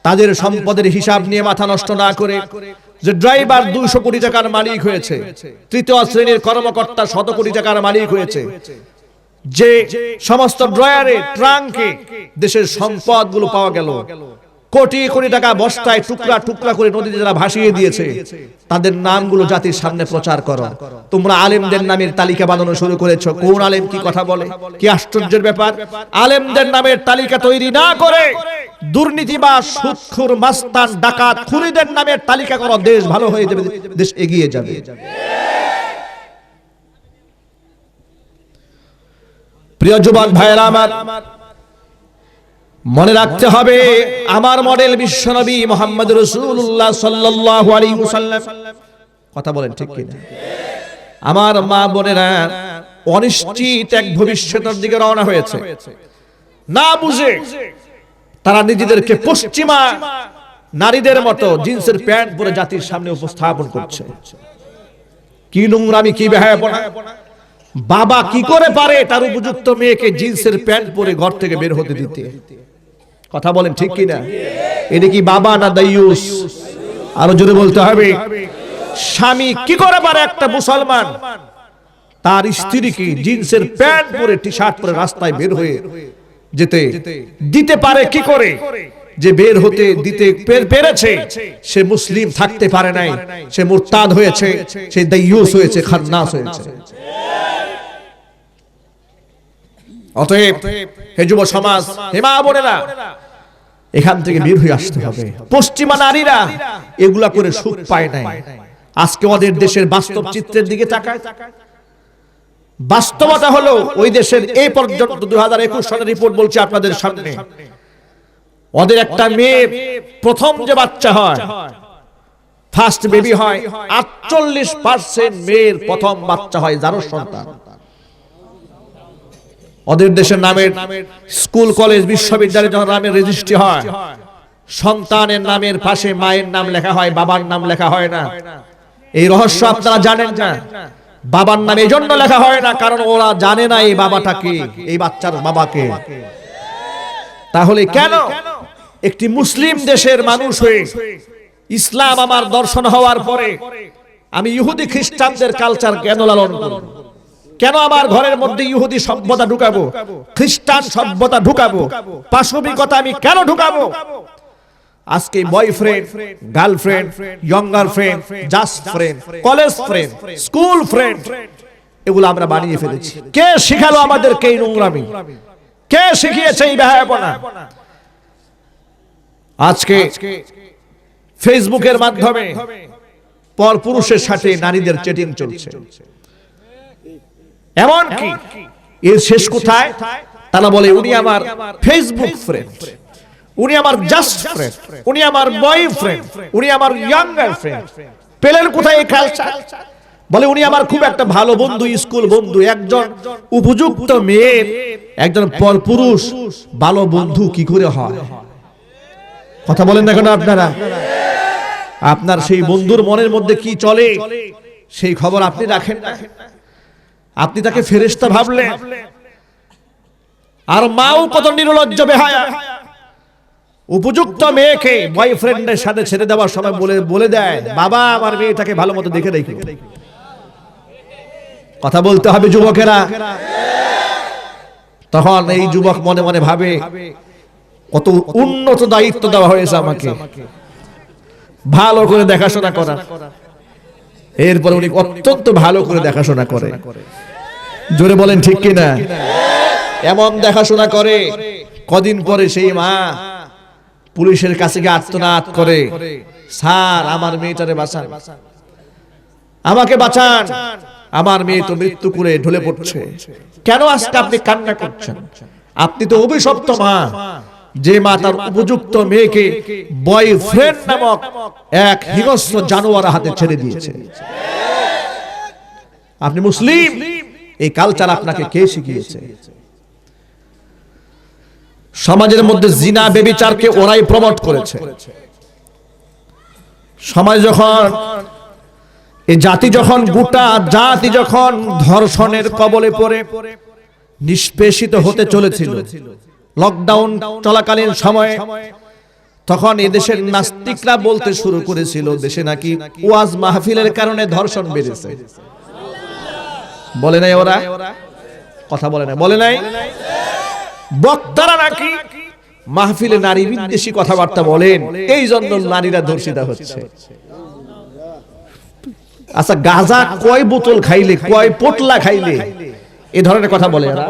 তাদের সম্পদের হিসাব নিয়ে মাথা নষ্ট না করে, যে ড্রাইভার 200 কোটি টাকার মালিক হয়েছে, তৃতীয় শ্রেণীর কর্মকর্তা 100 কোটি টাকার মালিক হয়েছে, যে সমস্ত ড্রয়ারে ট্রাঙ্কে দেশের সম্পদগুলো পাওয়া গেল, কোটি কোটি টাকা বস্তায় টুকরা টুকরা করে নদীতে যারা ভাসিয়ে দিয়েছে, তাদের নামগুলো জাতির সামনে প্রচার করো। তোমরা আলেমদের নামের তালিকা বানানো শুরু করেছো। কোন আলেম কি কথা বলে? কি আশ্চর্যের ব্যাপার! আলেমদের নামের তালিকা তৈরি না করে দুর্নীতিবাজ, সুদখোর, মাস্তান, ডাকাত, খুনিদের নামের তালিকা করো। দেশ ভালো হয়ে যাবে, দেশ এগিয়ে যাবে। প্রিয় যুবক ভাইরা আমার, মনে রাখতে হবে, আমার মডেল বিশ্বনবী মুহাম্মদ রাসূলুল্লাহ সাল্লাল্লাহু আলাইহি ওয়াসাল্লাম। কথা বলেন ঠিক কিনা? আমার মা বোনেরা অনিশ্চিত এক ভবিষ্যতের দিকে রওনা হয়েছে। না বুঝে তারা নিজেদেরকে পশ্চিমা নারীদের মতো জিন্সের প্যান্ট পরে জাতির সামনে উপস্থাপন করছে। কি নোংরামি, কি বেহায়াপনা! বাবা কি করে পারে তার উপযুক্ত মেয়েকে জিন্সের প্যান্ট পরে ঘর থেকে বের হতে দিতে? কথা বলেন ঠিক কিনা? এটা কি বাবা না দাইয়ুস? আরো জোরে বলতে হবে। স্বামী কি করে পারে একটা মুসলমান তার স্ত্রীকে জিন্সের প্যান্ট পরে, টি শার্ট পরে রাস্তায় বের হয়ে যেতে দিতে পারে? কি করে যে বের হতে দিতে পেরেছে, সে মুসলিম থাকতে পারে নাই, সে মুরতাদ হয়েছে, সে দাইয়ুস হয়েছে, খান্নাস হয়েছে। অতএব হে যুব সমাজ, হে মা বোনেরা, এখান থেকে বের হয়ে আসতে হবে। পশ্চিমা নারীরা এগুলা করে সুখ পায় নাই। আজকে আমাদের দেশের বাস্তব চিত্রের দিকে তাকায়। বাস্তবতা হলো, ওই দেশের এই পর্যন্ত 2021 সালের রিপোর্ট বলছে আপনাদের সামনে, ওদের একটা মেয়ে প্রথম যে বাচ্চা হয়, ফার্স্ট বেবি হয়, 48% মেয়ের প্রথম বাচ্চা হয় জারজ সন্তান। ওদের দেশের নামের স্কুল কলেজ বিশ্ববিদ্যালয়ে যখন নামের রেজিস্ট্রি হয়, সন্তানের নামের পাশে মায়ের নাম লেখা হয়, বাবার নাম লেখা হয় না। এই রহস্য আপনারা জানেন না? বাবার নাম এই জন্য লেখা হয় না কারণ ওরা জানে না এই বাবাটা কে, এই বাচ্চার বাবাকে। তাহলে কেন একটি মুসলিম দেশের মানুষ হয়ে ইসলাম আমার দর্শন হওয়ার পরে আমি ইহুদি খ্রিস্টানদের কালচার কেন লালন করব? কেন আমার ঘরের মধ্যে ইহুদি সভ্যতা ঢুকাবো, খ্রিস্টান সভ্যতা ঢুকাবো, পাশবিকতা আমি কেন ঢুকাবো? আজকে boyfriend, girlfriend, younger friend, just friend, college friend, school friend, এগুলো আমরা বানিয়ে ফেলেছি। কে শিখালো আমাদেরকে এই নোংরামি? কে শিখিয়েছে এই বেহায়াপনা? আজকে ফেসবুকের মাধ্যমে পরপুরুষের সাথে নারীদের চ্যাটিং চলছে। এমন কি এর শেষ কোথায়? তারা বলে উনি আমার ফেসবুক ফ্রেন্ড, উনি আমার জাস্ট ফ্রেন্ড, উনি আমার বয়ফ্রেন্ড, উনি আমার ইয়াঙ্গার ফ্রেন্ড। পেলেন কোথায় এই কালচার? বলে উনি আমার খুব একটা ভালো বন্ধু, স্কুল বন্ধু। একজন উপযুক্ত মেয়ের একজন পরপুরুষ ভালো বন্ধু কি করে হয়? কথা বলেন না কেন আপনারা? আপনার সেই বন্ধুর মনের মধ্যে কি চলে সেই খবর আপনি রাখেন না। আপনি তাকে ফেরেশতা ভাবলেন। আর মাও কত নির্লজ্জ বেহায়া, উপযুক্ত মেয়েকে বয়ফ্রেন্ডের সাথে ছেড়ে দেওয়ার সময় বলে দেয়, বাবা আমার মেয়েটাকে ভালো মতো দেখে রেখো। কথা বলতে হবে যুবকেরা। তখন এই যুবক মনে মনে ভাবে, কত উন্নত দায়িত্ব দেওয়া হয়েছে আমাকে, ভালো করে দেখাশোনা করা। এরপর উনি অত্যন্ত ভালো করে দেখাশোনা করে। জোরে বলেন ঠিক কিনা? এমন দেখাশোনা করে, কদিন পরে সেই মা পুলিশের কাছে গিয়ে আর্তনাদ করে, স্যার আমার মেয়েটারে বাঁচান, আমাকে বাঁচান, আমার মেয়ে তো মৃত্যু করে ঢলে পড়ছে। কেন আজকে আপনি কান্না করছেন? আপনি তো অভিশপ্ত মা, যে মা তার উপযুক্ত মেয়েকে বয়ফ্রেন্ড নামক এক হিংস্র জানোয়ার হাতে ছেড়ে দিয়েছে। আপনি মুসলিম, এই কালচার আপনাকে কে শিখিয়েছে? সমাজের মধ্যে জিনা ব্যভিচারকে ওরাই প্রমোট করেছে। সমাজ যখন, এই জাতি যখন, গোটা জাতি যখন ধর্ষণের কবলে পড়ে নিষ্পেষিত হতে চলেছিল, লকডাউন চলাকালীন সময়ে, তখন এদেশের নাস্তিকরা বলতে শুরু করেছিল দেশে নাকি ওয়াজ মাহফিলের কারণে ধর্ষণ বেড়েছে। বলে নাই ওরা? কথা বলে নাই? বলে নাই? বক্তারা নাকি মাহফিলে নারী বিদ্বেষী কথাবার্তা বলেন, এই জন্য নারীরা ধর্ষিতা হচ্ছে। আচ্ছা, গাঁজা কয় বোতল খাইলে, কয় পোটলা খাইলে এই ধরনের কথা বলে এরা?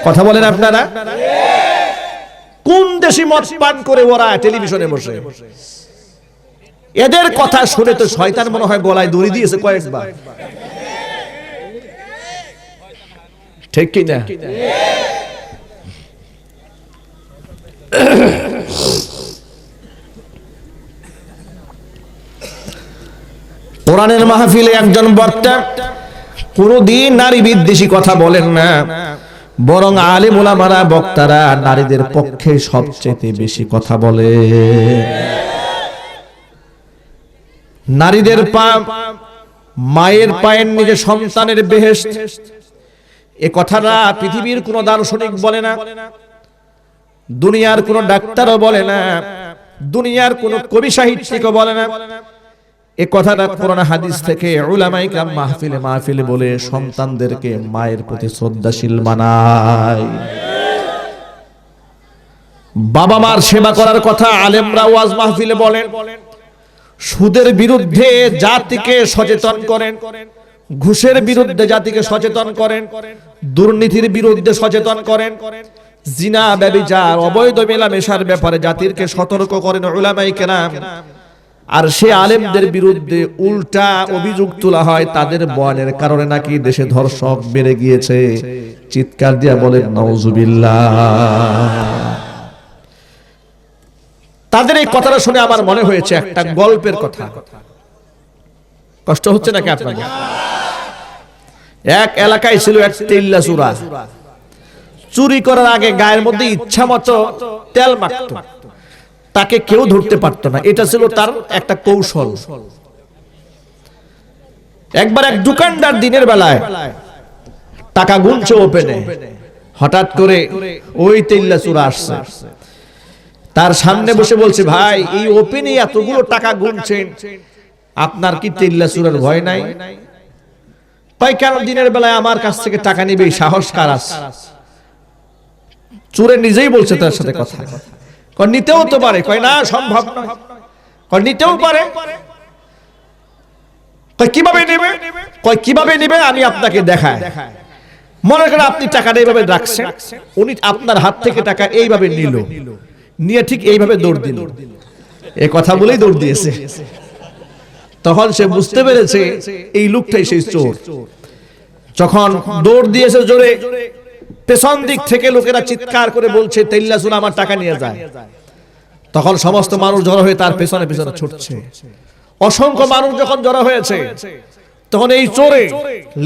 কথা বলেন আপনারা? কোন দেশি মদ পান করে ওরা টেলিভিশনে বসে? এদের কথা শুনে তো শয়তান মনে হয় গলায় দড়ি দিয়েছে কয়েকবার। ঠিক কি না? কোরআনের মাহফিলে একজন বক্তা কোনদিন নারী বিদ্বেষী কথা বলেন না, বরং আলেম ওলামারা, বক্তারা নারীদের পক্ষে সবচেয়ে বেশি কথা বলে। নারীদের পা মায়ের পায়ের নিচে সন্তানের বেহেশত, এ কথাটা পৃথিবীর কোন দার্শনিক বলে না, দুনিয়ার কোন ডাক্তারও বলে না, দুনিয়ার কোন কবি সাহিত্যিকও বলে না। এ কথাটা কোরআন হাদিস থেকে উলামায়ে কেরাম মাহফিলে মাহফিলে বলে সন্তানদেরকে মায়ের প্রতি শ্রদ্ধাশীল বানায়। বাবা মার সেবা করার কথা আলেমরা ওয়াজ মাহফিলে বলেন। সুদের বিরুদ্ধে জাতিকে সচেতন করেন, ঘুষের বিরুদ্ধে জাতিকে সচেতন করেন, দুর্নীতির বিরুদ্ধে সচেতন করেন, জিনা ব্যভিচার অবৈধ মেলামেশার ব্যাপারে জাতিকে সতর্ক করেন উলামায়ে কেরাম। আর সে আলেমদের বিরুদ্ধে উল্টা অভিযোগ তোলা হয়, তাদের বয়ানের কারণে নাকি দেশে ধর্ষক বেড়ে গিয়েছে। চিৎকার দিয়া বলেন নাউজুবিল্লাহ। তাদের এই কথাটা শুনে আমার মনে হয়েছে একটা গল্পের কথা। কষ্ট হচ্ছে নাকি আপনাকে? এক এলাকায় ছিল এক তেল্লা চোরা। চুরি করার আগে গায়ের মধ্যে ইচ্ছা মতো তেল মাখতো, তাকে কেউ ধরতে পারতো না। এটা ছিল তার একটা কৌশল। একবার এক দোকানদার দিনের বেলায় টাকা গুনছে ওপেনে, হঠাৎ করে ওই তেল্লা চোরা আসছে, তার সামনে বসে বলছে, ভাই এই ওপেনে এতগুলো টাকা গুনছেন, আপনার কি তেল্লা চোরার ভয় নাই? তাই কেন দিনের বেলায় আমার কাছ থেকে টাকা নিবে, সাহস কার আছে? চোরে নিজেই বলছে তার সাথে কথা। কয় নিতেও তো পারে, কয় না সম্ভব নয়। কয় নিতেও পারে। কয় কিভাবে নেবে? কয় কিভাবে নেবে আমি আপনাকে দেখাই। মনে করেন আপনি টাকাটা এইভাবে রাখছেন, উনি আপনার হাত থেকে টাকা এইভাবে নিল, নিয়ে ঠিক এইভাবে দৌড় দিল। এই কথা বলেই দৌড় দিয়েছে। তখন সে বুঝতে পেরেছে এই লোকটাই সেই চোর। যখন দৌড় দিয়েছে জোরে, পেছন দিক থেকে লোকেরা চিৎকার করে বলছে, তেল্লা চোর আমার টাকা নিয়ে যায়। তখন সমস্ত মানুষ জড়ো হয়ে তার পেছনে পেছনে ছুটছে। অসংখ্য মানুষ যখন জড়ো হয়েছে, তখন এই চোরে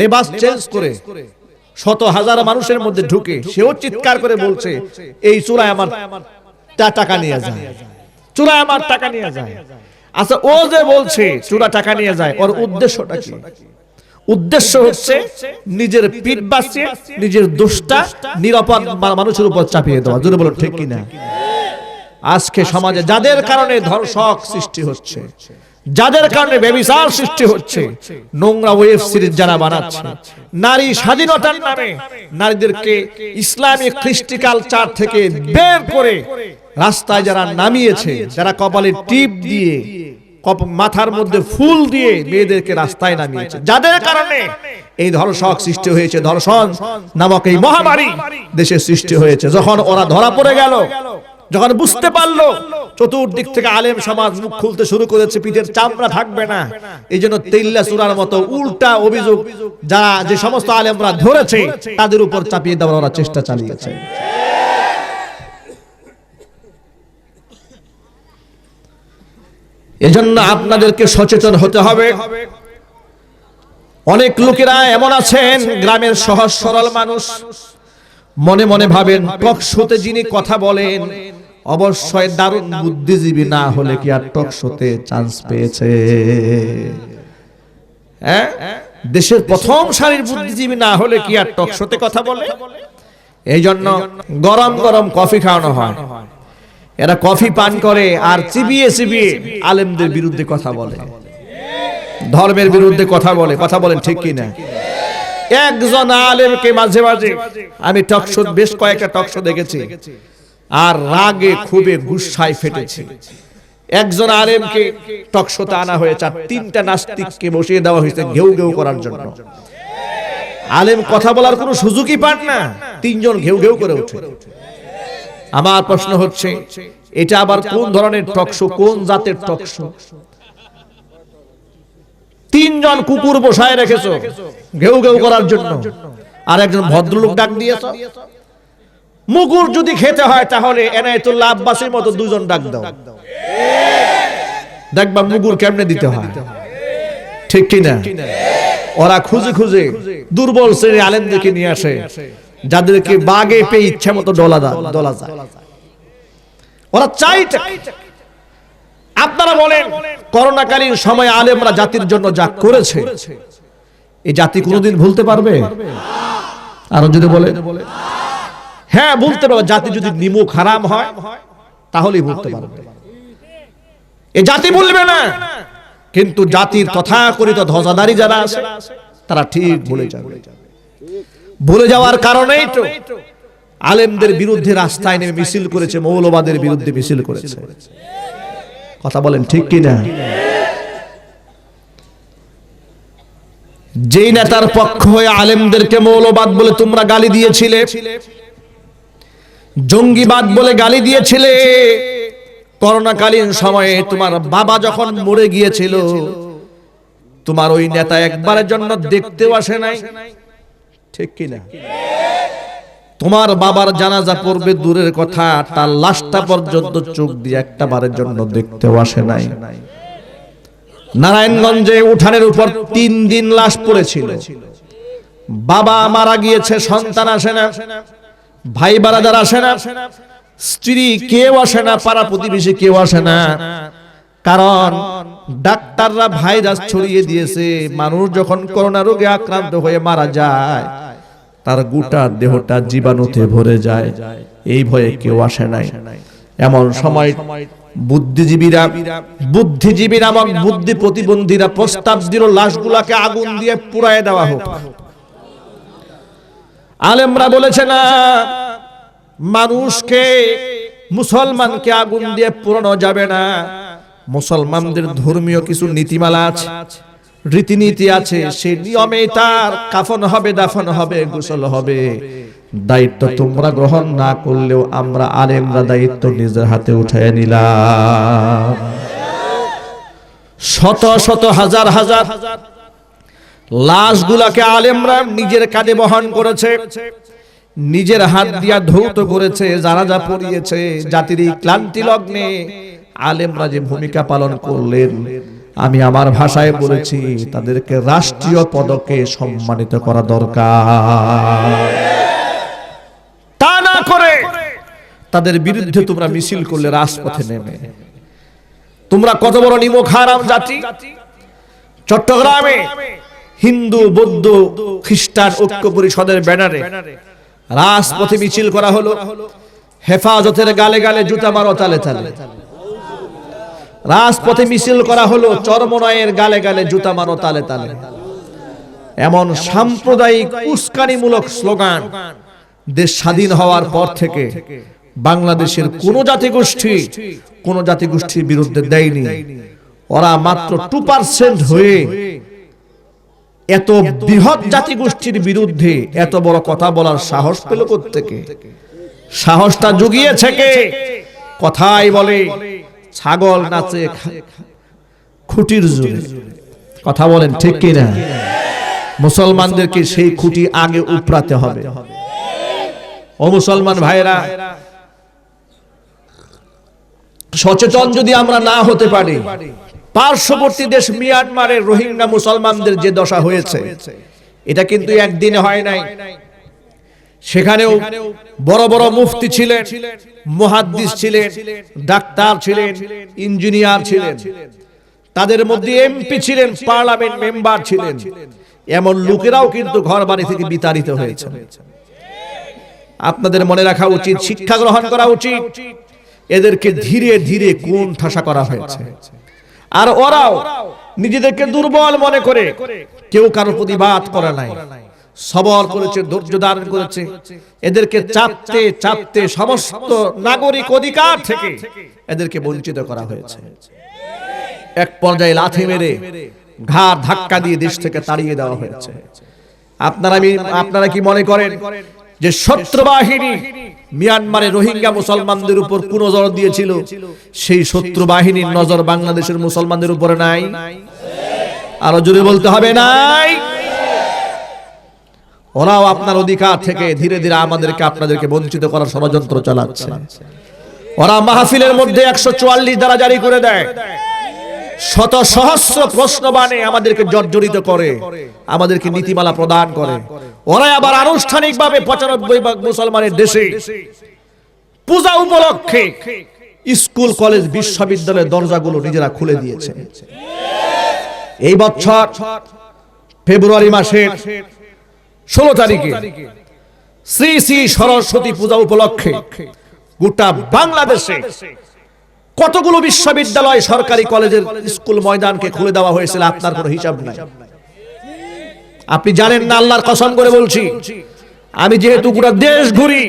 লেবাস চেঞ্জ করে শত হাজার মানুষের মধ্যে ঢুকে সেও চিৎকার করে বলছে, এই চোরাই আমার টাকা নিয়ে যায়, চোরাই আমার টাকা নিয়ে যায়। আচ্ছা, ও যে বলছে চোরা টাকা নিয়ে যায়, ওর উদ্দেশ্যটা কি? উদ্দেশ্য হচ্ছে নিজের পিঠ বাঁচিয়ে নিজের দোষটা নিরাপদ মানুষের উপর চাপিয়ে দেওয়া। জোরে বলো ঠিক কিনা? আজকে সমাজে যাদের কারণে ধর্ষক সৃষ্টি হচ্ছে, যাদের কারণে ব্যভিচার সৃষ্টি হচ্ছে, নোংরা ওয়েব সিরিজ যারা বানাচ্ছে, নারী স্বাধীনতার নামে নারীদেরকে ইসলামিক কৃষ্টি কালচার থেকে বের করে রাস্তায় যারা নামিয়েছে, যারা কপালে টিপ দিয়ে মাথার মধ্যে ফুল দিয়ে মেয়েদেরকে রাস্তায় নামিয়েছে, যাদের কারণে এই ধর্ষক সৃষ্টি হয়েছে, ধর্ষণ নামক এই মহামারী দেশে সৃষ্টি হয়েছে। যখন ওরা ধরা পড়ে গেল, যখন বুঝতে পারলো চতুর্দিক থেকে আলেম সমাজ মুখ খুলতে শুরু করেছে, পিঠের চামড়া থাকবে না, এই জন্য তেল্লা চোরার মতো উল্টা অভিযোগ যারা যে সমস্ত আলেমরা ধরেছে তাদের উপর চাপিয়ে দেওয়ার ওরা চেষ্টা চালিয়েছে। এজন্য আপনাদেরকে সচেতন হতে হবে। অনেক লোকেরা এমন আছেন, গ্রামের সহজ সরল মানুষ, মনে মনে ভাবেন টক শোতে যিনি কথা বলেন অবশ্যই দারুণ বুদ্ধিজীবী, না হলে কি আর টক শোতে চান্স পেয়েছে? হ্যাঁ, দেশের প্রথম সারির বুদ্ধিজীবী না হলে কি আর টক শোতে কথা বলে? এই জন্য গরম গরম কফি খাওয়ানো হয়, এরা কফি পান করে আর চিবিয়ে চিবিয়ে আলেমদের বিরুদ্ধে কথা বলে, ধর্মের বিরুদ্ধে কথা বলে। কথা বলেন ঠিক কিনা? একজন আলেমকে মাঝে মাঝে আমি টকশো, বেশ কয়েকটা টকশো দেখেছি, আর রাগে খুবই গুসায় ফেটেছে। একজন আলেমকে টকশোতে আনা হয়েছে আর তিনটা নাস্তিককে বসিয়ে দেওয়া হয়েছে ঘেউ ঘেউ করার জন্য। আলেম কথা বলার কোনো সুযোগই পান না, তিনজন ঘেউ ঘেউ করে ওঠে। আমার প্রশ্ন হচ্ছে, এটা আবার কোন ধরনের টকশো, কোন জাতের টকশো? তিনজন কুকুর বসায় রেখেছো ঘেউ ঘেউ করার জন্য, আর একজন ভদ্রলোক ডাক দিয়েছো। মুগুর যদি খেতে হয় তাহলে এনায়েতুল্লাহ আব্বাসীর মতো দুজন ডাক দাও, দেখবা মুগুর কেমনে দিতে হয়, ঠিক কিনা? ওরা খুঁজে খুঁজে দুর্বল শ্রেণী আলেমদেরকে নিয়ে আসে, যাদেরকে বাগে পেয়ে ইচ্ছা মতো ডলা যায়। ওরা চাই। আপনারা বলেন, করোনাকালীন সময়ে আলেমরা জাতির জন্য যা করেছে, এই জাতি কোনোদিন ভুলতে পারবে? আরো যদি বলে, হ্যাঁ ভুলতে পারবে। জাতি যদি নিমুখ হারাম হয় তাহলেই ভুলতে পারবে, এই জাতি ভুলবে না। কিন্তু জাতির তথাকথিত ধ্বজাধারী যারা আছে তারা ঠিক ভুলে যাবে। ভুলে যাওয়ার কারণেই তো আলেমদের বিরুদ্ধে রাস্তায় নেমে মিছিল করেছে, মৌলবাদের বিরুদ্ধে মিছিল করেছে। কথা বলেন ঠিক কিনা? যেই নেতার পক্ষ হয়ে আলেমদেরকে মৌলবাদ বলে তোমরা গালি দিয়েছিলে, জঙ্গিবাদ বলে গালি দিয়েছিলে, করোনাকালীন সময়ে তোমার বাবা যখন মরে গিয়েছিল, তোমার ওই নেতা একবারের জন্য দেখতেও আসে নাই, ঠিক কিনা? তোমার বাবার জানাজা পড়বে দূরের কথা, তার লাশটা পর্যন্ত চোখ দিয়ে একটা বারের জন্য দেখতেও আসে নাই। নারায়ণগঞ্জে উঠানের উপর 3 দিন লাশ পড়েছিল। বাবা মারা গিয়েছে, সন্তান আসে না, ভাই বারাদার আসে না, স্ত্রী কেউ আসে না, পাড়া প্রতিবেশী কেউ আসে না। কারণ ডাক্তাররা ভাইরাস ছড়িয়ে দিয়েছে। মানুষ যখন করোনা রোগে আক্রান্ত হয়ে মারা যায়, তার গোটা দেহটা জীবাণুতে ভরে যায়। এই ভয়ে কেউ আসে নাই। এমন সময় বুদ্ধিজীবী নামক বুদ্ধি প্রতিবন্ধীরা প্রস্তাব দিল লাশগুলাকে আগুন দিয়ে পুড়ায় দেওয়া হোক। আলেমরা বলেছে না, মানুষকে, মুসলমানকে আগুন দিয়ে পুরানো যাবে না। মুসলমানদের ধর্মীয় কিছু নীতিমালা আছে, রীতিনীতি আছে, সেই নিয়মে তার কাফন হবে, দাফন হবে, গোসল হবে। দায়িত্ব তোমরা গ্রহণ না করলেও আমরা আলেমরা দায়িত্ব নিজের হাতে উঠায় নিলাম। শত শত হাজার হাজার লাশগুলাকে আলেমরা নিজের কাঁধে বহন করেছে, নিজের হাত দিয়া ধৌত করেছে, জানাজা পড়িয়েছে। জাতির এই ক্লান্তি লগ্নে আলেমরা যে ভূমিকা পালন করলেন, আমি আমার ভাষায় বলেছি, তাদেরকে রাষ্ট্রীয় পদকে সম্মানিত করা দরকার। তা না করে তাদের বিরুদ্ধে তোমরা মিছিল করলে রাজপথে নেমে। তোমরা কত বড় নিমক হারাম জাতি। চট্টগ্রামে হিন্দু, বৌদ্ধ, খ্রিস্টান ঐক্য পরিষদের ব্যানারে রাজপথে মিছিল করা হলো। হেফাজতের গালে গালে জুতা মারো তালে তালে। রাজপথে মিছিল করা হলো, চরমনায়ের গালে গালে জুতা মারো তালে তালে। এমন সাম্প্রদায়িক উস্কানিমূলক স্লোগান দেশ স্বাধীন হওয়ার পর থেকে বাংলাদেশের কোন জাতিগোষ্ঠীর বিরুদ্ধে দেয়নি। ওরা মাত্র 2% হয়ে এত বৃহৎ জাতিগোষ্ঠীর বিরুদ্ধে এত বড় কথা বলার সাহস পেল কোত্থেকে? সাহসটা জুগিয়েছে কে? কথাই বলে ছাগল নাচে খুঁটির জোরে। কথা বলেন ঠিক কিনা? মুসলমানদেরকে সেই খুঁটি আগে উপড়াতে হবে। ও মুসলমান ভাইরা, সচেতন যদি আমরা না হতে পারি, পার্শ্ববর্তী দেশ মিয়ানমারের রোহিঙ্গা মুসলমানদের যে দশা হয়েছে, এটা কিন্তু একদিনে হয় নাই। সেখানেও বড় বড় মুফতি ছিলেন, মুহাদ্দিস ছিলেন, ডাক্তার ছিলেন, ইঞ্জিনিয়ার ছিলেন, তাদের মধ্যে এমপি ছিলেন, পার্লামেন্ট মেম্বার ছিলেন। এমন লোকেরাও কিন্তু ঘর বাড়ি থেকে বিতাড়িত হয়েছে। আপনাদের মনে রাখা উচিত, শিক্ষা গ্রহণ করা উচিত। এদেরকে ধীরে ধীরে কোণ ঠাসা করা হয়েছে। আর ওরাও নিজেদেরকে দুর্বল মনে করে কেউ কারো প্রতিবাদ করে নাই, সবর করেছে, ধৈর্য ধারণ করেছে। এদেরকে চাপতে চাপতে সমস্ত নাগরিক অধিকার থেকে এদেরকে বঞ্চিত করা হয়েছে। এক পর্যায়ে লাথি মেরে ঘাড় ধাক্কা দিয়ে দেশ থেকে তাড়িয়ে দেওয়া হয়েছে। আপনারা কি মনে করেন যে শত্রু বাহিনী মিয়ানমারে রোহিঙ্গা মুসলমানদের উপর কোন নজর দিয়েছিল? সেই শত্রু বাহিনীর নজর বাংলাদেশের মুসলমানদের উপরে নাই? আরো জোরে বলতে হবে, নাই? ওরাও আপনার অধিকার থেকে ধীরে ধীরে আপনাদেরকে বঞ্চিত করার ষড়যন্ত্র চালাচ্ছে। ওরা মাহফিলের মধ্যে 144 ধারা জারি করে দেয়, শত সহস্র প্রশ্ন বানে আমাদেরকে জর্জরিত করে, আমাদেরকে নীতিমালা প্রদান করে। ওরা আবার আনুষ্ঠানিকভাবে 95% মুসলমানের দেশে পূজা উপলক্ষে স্কুল, কলেজ, বিশ্ববিদ্যালয়ের দরজাগুলো নিজেরা খুলে দিয়েছে। এই বছর ফেব্রুয়ারি মাসের 16 তারিখে শ্রী শ্রী সরস্বতী পূজা উপলক্ষে গোটা বাংলাদেশে কতগুলো বিশ্ববিদ্যালয়, সরকারি কলেজের স্কুল ময়দানকে খুলে দেওয়া হয়েছিল, আপনার কোনো হিসাব নাই। আপনি জানেন না? আল্লাহর কসম করে বলছি, আমি যেহেতু গোটা দেশ ঘুরি,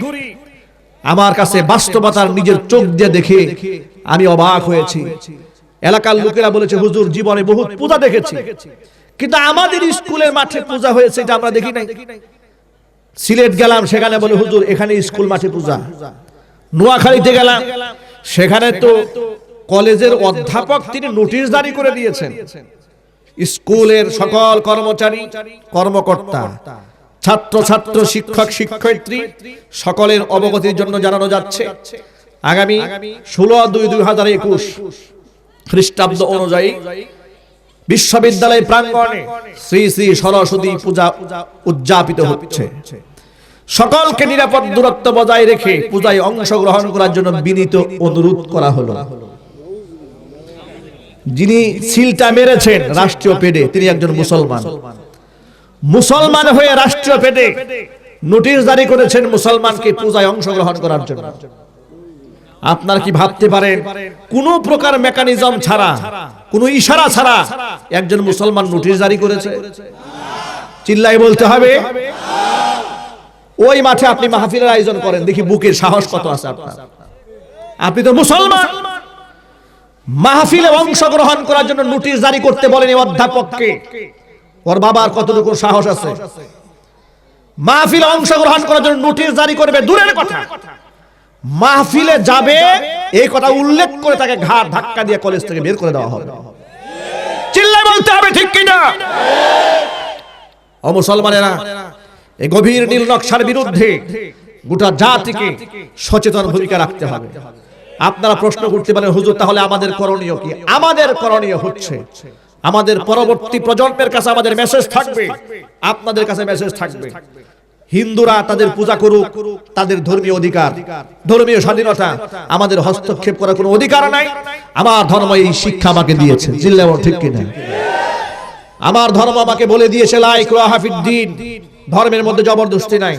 আমার কাছে বাস্তবতার নিজের চোখ দিয়ে দেখে আমি অবাক হয়েছি। এলাকার লোকেরা বলেছে, হুজুর জীবনে বহুত পূজা দেখেছি, কিন্তু আমাদের স্কুলের মাঠে পূজা হয়েছে এটা আমরা দেখি নাই। সিলেট গেলাম, সেখানে বলে হুজুর এখানে স্কুল মাঠে পূজা। নোয়াখালীতে গেলাম, সেখানে তো কলেজের অধ্যাপক তিনি নোটিশ জারি করে দিয়েছেন, স্কুলের সকল কর্মচারী, কর্মকর্তা, ছাত্র ছাত্র শিক্ষক শিক্ষয়িত্রী সকলের অবগতির জন্য জানানো যাচ্ছে আগামী 16/2/2021 খ্রিস্টাব্দ অনুযায়ী বিশ্ববিদ্যালয় প্রাঙ্গণে শ্রী শ্রী সরস্বতী পূজা উদযাপিত হচ্ছে। সকলকে নিরাপদ দূরত্ব বজায় রেখে পূজায় অংশগ্রহণ করার জন্য বিনীত অনুরোধ করা হলো। যিনি সিলটা মেরেছেন রাষ্ট্রীয় পেডে তিনি একজন মুসলমান। মুসলমান হয়ে রাষ্ট্রীয় পেডে নোটিশ জারি করেছেন মুসলমানকে পূজায় অংশগ্রহণ করার জন্য। আপনার কি ভাবতে পারেন কোন প্রকার মেকানিজম ছাড়া, কোন ইশারা ছাড়া একজন মুসলমান নোটিশ জারি করেছে? চিল্লাই বলতে হবে। ওই মাঠে আপনি মাহফিলের আয়োজন করেন, দেখি বুকের সাহস কত আছে আপনার। আপনি তো মুসলমান, মাহফিলে অংশগ্রহণ করার জন্য নোটিশ জারি করতে বলেন এই অধ্যাপককে। ওর বাবার কতটুকু সাহস আছে? মাহফিলে অংশগ্রহণ করার জন্য নোটিশ জারি করবে দূরের কথা, মাহফিলে যাবে এই কথা উল্লেখ করে তাকে ঘাড় ধাক্কা দিয়ে কলেজ থেকে বের করে দেওয়া হবে। চিল্লায় বলতে হবে ঠিক কিনা? ও মুসলমানেরা, এই গভীর নীল নকশার বিরুদ্ধে গোটা জাতিকে সচেতন ভূমিকা রাখতে হবে। আপনারা প্রশ্ন করতে পারেন হুজুর তাহলে আমাদের করণীয় কি? আমাদের করণীয় হচ্ছে আমাদের পরবর্তী প্রজন্মের কাছে আমাদের মেসেজ থাকবে, আপনাদের কাছে মেসেজ থাকবে, হিন্দুরা তাদের পূজা করুক, তাদের ধর্মীয় অধিকার, ধর্মীয় স্বাধীনতা, আমাদের হস্তক্ষেপ করার কোনো অধিকার নাই। আমার ধর্ম এই শিক্ষা আমাকে দিয়েছে। চিল্লাবো ঠিক কিনা? আমার ধর্ম আমাকে বলে দিয়েছে লা ইকরাহা ফিদ্দীন, ধর্মের মধ্যে জবরদস্তি নাই।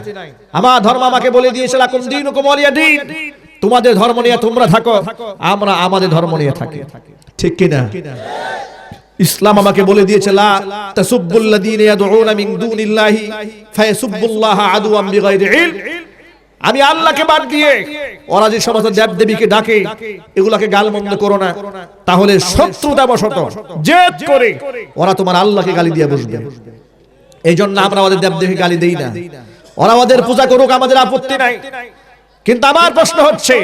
আমার ধর্ম আমাকে বলে দিয়েছে লাকুম দীনুকুম ওয়ালিয়া দীন, তোমাদের ধর্ম নিয়ে তোমরা থাকো, আমরা আমাদের ধর্ম নিয়ে থাকি। ঠিক কিনা? ইসলাম আমাকে বলে দিয়েছে লা তাসুব্বুল্লাযীনা ইয়াদউনা মিন দুনিল্লাহি ফায়াসুব্বুল্লাহা আদুওয়াম বিগাইরি ইলম, আমি আল্লাহকে বাদ দিয়ে ওরা যে সমস্ত দেবদেবীকে ডাকে এগুলাকে গালমন্দ করো না, তাহলে শত্রুতাবশত জেদ করে ওরা তোমার আল্লাহকে গালি দিয়ে বসবে। এই জন্য আমরা আমাদের দেবদেবীকে গালি দেই না। ওরা আমাদের পূজা করুক, আমাদের আপত্তি নাই। কিন্তু আমার প্রশ্ন হচ্ছে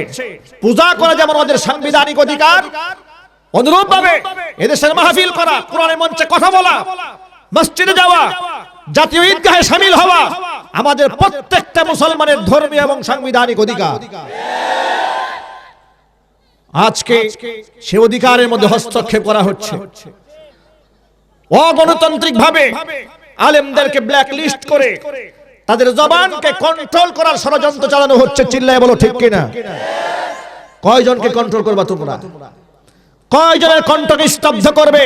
পূজা করা যেমন আমাদের সাংবিধানিক অধিকার, অনুরূপ ভাবে এদেশের মাহফিল করা, কোরআনের মঞ্চে কথা বলা, মসজিদে যাওয়া, জাতীয় ঈদগাহে শামিল হওয়া আমাদের প্রত্যেকটা মুসলমানের ধর্মীয় এবং সাংবিধানিক অধিকার। আজকে সে অধিকারের মধ্যে হস্তক্ষেপ করা হচ্ছে। অগণতান্ত্রিক ভাবে আলেমদেরকে ব্ল্যাক লিস্ট করে তাদের জবানকে কন্ট্রোল করার ষড়যন্ত্র চালানো হচ্ছে। চিল্লায় বলো ঠিক কিনা? কয়জনকে কন্ট্রোল করবা তোমরা? কয়জনের কণ্ঠকে স্তব্ধ করবে?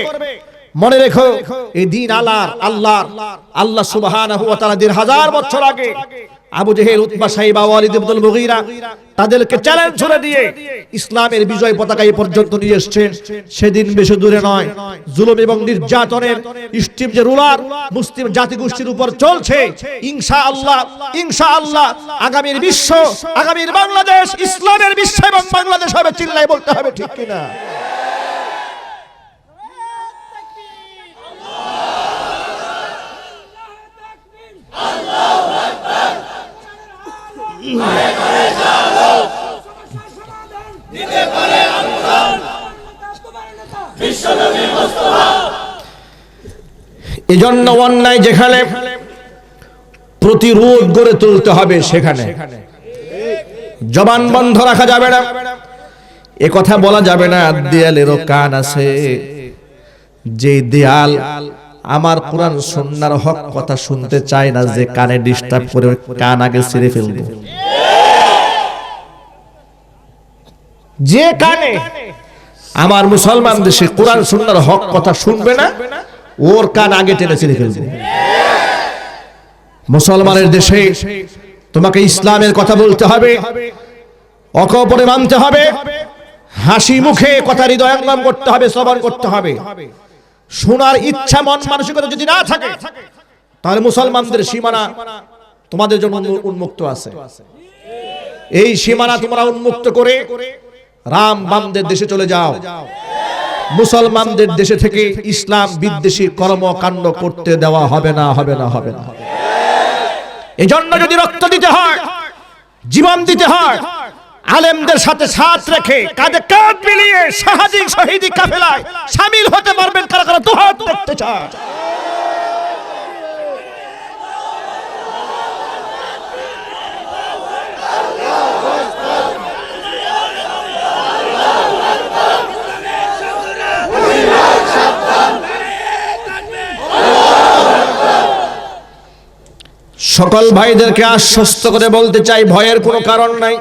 মনে রেখো এই দিন আল্লাহ সুবহানাহু ওয়া তাআলা 1000 বছর আগে আবু জেহেল, উতবা, সাইবা, ওয়ালিদ ইবনুল মুগীরা তাদেরকে চ্যালেঞ্জ ছুড়ে দিয়ে ইসলামের বিজয় পতাকা এই পর্যন্ত নিয়ে এসেছেন। সেদিন বেশি দূরে নয়, জুলুম এবং নির্যাতনের স্টিম যে রুলার মুসলিম জাতিগোষ্ঠীর উপর চলছে, ইনশাআল্লাহ আগামীর বিশ্ব, আগামীর বাংলাদেশ ইসলামের বিশ্ব এবং বাংলাদেশ হবে। চিল্লায় বলতে হবে ঠিক কিনা? এজন্য অন্যায় যেখানে প্রতিরোধ গড়ে তুলতে হবে সেখানে জবান বন্ধ রাখা যাবে না। এ কথা বলা যাবে না দেয়ালেরও কান আছে, যে দেয়াল আমার কোরআন সুন্নাহর হক কথা শুনতে চায় না, যে কানে ডিস্টার্ব করে কান আগে ছিঁড়ে ফেলবে। যে কানে আমার মুসলমান দেশে কোরআন সুন্নাহর হক কথা শুনবে না, ওর কান আগে টেনে ছিঁড়ে ফেলবে। মুসলমানের দেশে তোমাকে ইসলামের কথা বলতে হবে, অকপরে মানতে হবে, হাসি মুখে কথা হৃদয়ঙ্গম করতে হবে, শ্রবণ করতে হবে। শোনার ইচ্ছা মন মানসিকতা যদি না থাকে তাহলে মুসলমানদের সীমানা তোমাদের জন্য উন্মুক্ত আছে। এই সীমানা তোমরা উন্মুক্ত করে রাম বামদের দেশে চলে যাও। মুসলমানদের দেশে থেকে ইসলাম বিদ্বেষী কর্মকাণ্ড করতে দেওয়া হবে না, হবে না, হবে না। এজন্য যদি রক্ত দিতে হয়, জীবন দিতে হয়, আলেমদের সাথে সাথ রেখে কাঁধে কাঁধ মিলিয়ে শহীদি কাফেলায় শামিল হতে পারবেন কারা কারা? দুহাত দেখতে চায়। সকল ভাইদেরকে আশ্বস্ত করে বলতে চাই, ভয়ের কোনো কারণ নাই।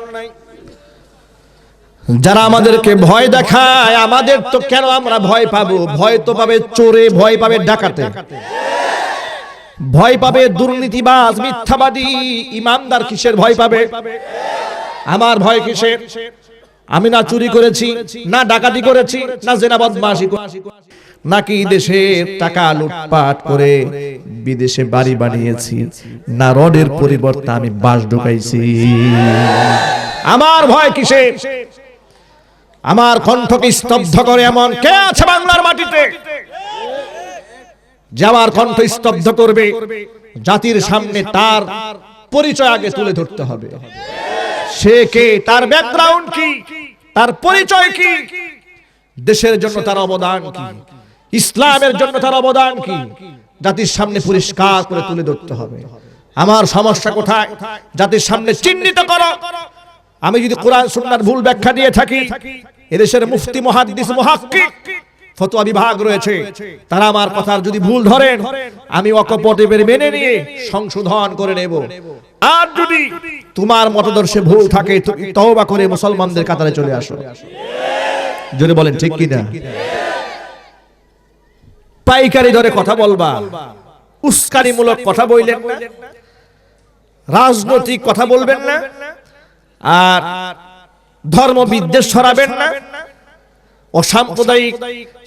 যারা আমাদেরকে ভয় দেখায়, আমাদের তো কেন আমরা ভয় পাবো? ভয় তো পাবে চোরে, ভয় পাবে ডাকাতে, ভয় পাবে দুর্নীতিবাজ, মিথ্যাবাদী। ইমানদার কিসের ভয় পাবে? আমার ভয় কিসের? আমি না চুরি করেছি, না ডাকাতি করেছি, না জেনা বদমাশি করেছি, নাকি দেশের টাকা লুটপাট করে বিদেশে বাড়ি বানিয়েছি, না রডের পরিবর্তে আমি বাঁশ ঢুকাইছি। আমার ভয় কিসের? আমার কণ্ঠকে স্তব্ধ করে এমন কে আছে বাংলার মাটিতে যে আমার কণ্ঠ স্তব্ধ করবে? জাতির সামনে তার পরিচয় আগে তুলে ধরতে হবে। সে কে, তার ব্যাকগ্রাউন্ড কি, তার পরিচয় কি, দেশের জন্য তার অবদান কি, ইসলামের জন্য তার অবদান কি, জাতির সামনে পরিষ্কার করে তুলে ধরতে হবে। আমার সমস্যা কোথায়? জাতির সামনে চিহ্নিত করো। আমি যদি কোরআন সুন্নাহর ভুল ব্যাখ্যা দিয়ে থাকি, এদেশের মুফতি, মুহাদ্দিস, মুহাক্কিক, ফতোয়া বিভাগ রয়েছে, তারা আমার কথার যদি ভুল ধরেন, আমি অকপটে মেনে নিয়ে সংশোধন করে নেব। আর যদি তোমার মতদর্শে ভুল থাকে, তুমি তওবা করে মুসলমানদের কাতারে চলে আসো। জোরে বলেন ঠিক কি না? পাইকারি ধরে কথা বলবা, উস্কানিমূলক কথা বললেন না, রাজনৈতিক কথা বলবেন না, আর ধর্ম বিদ্বেষ ছড়াবেন না,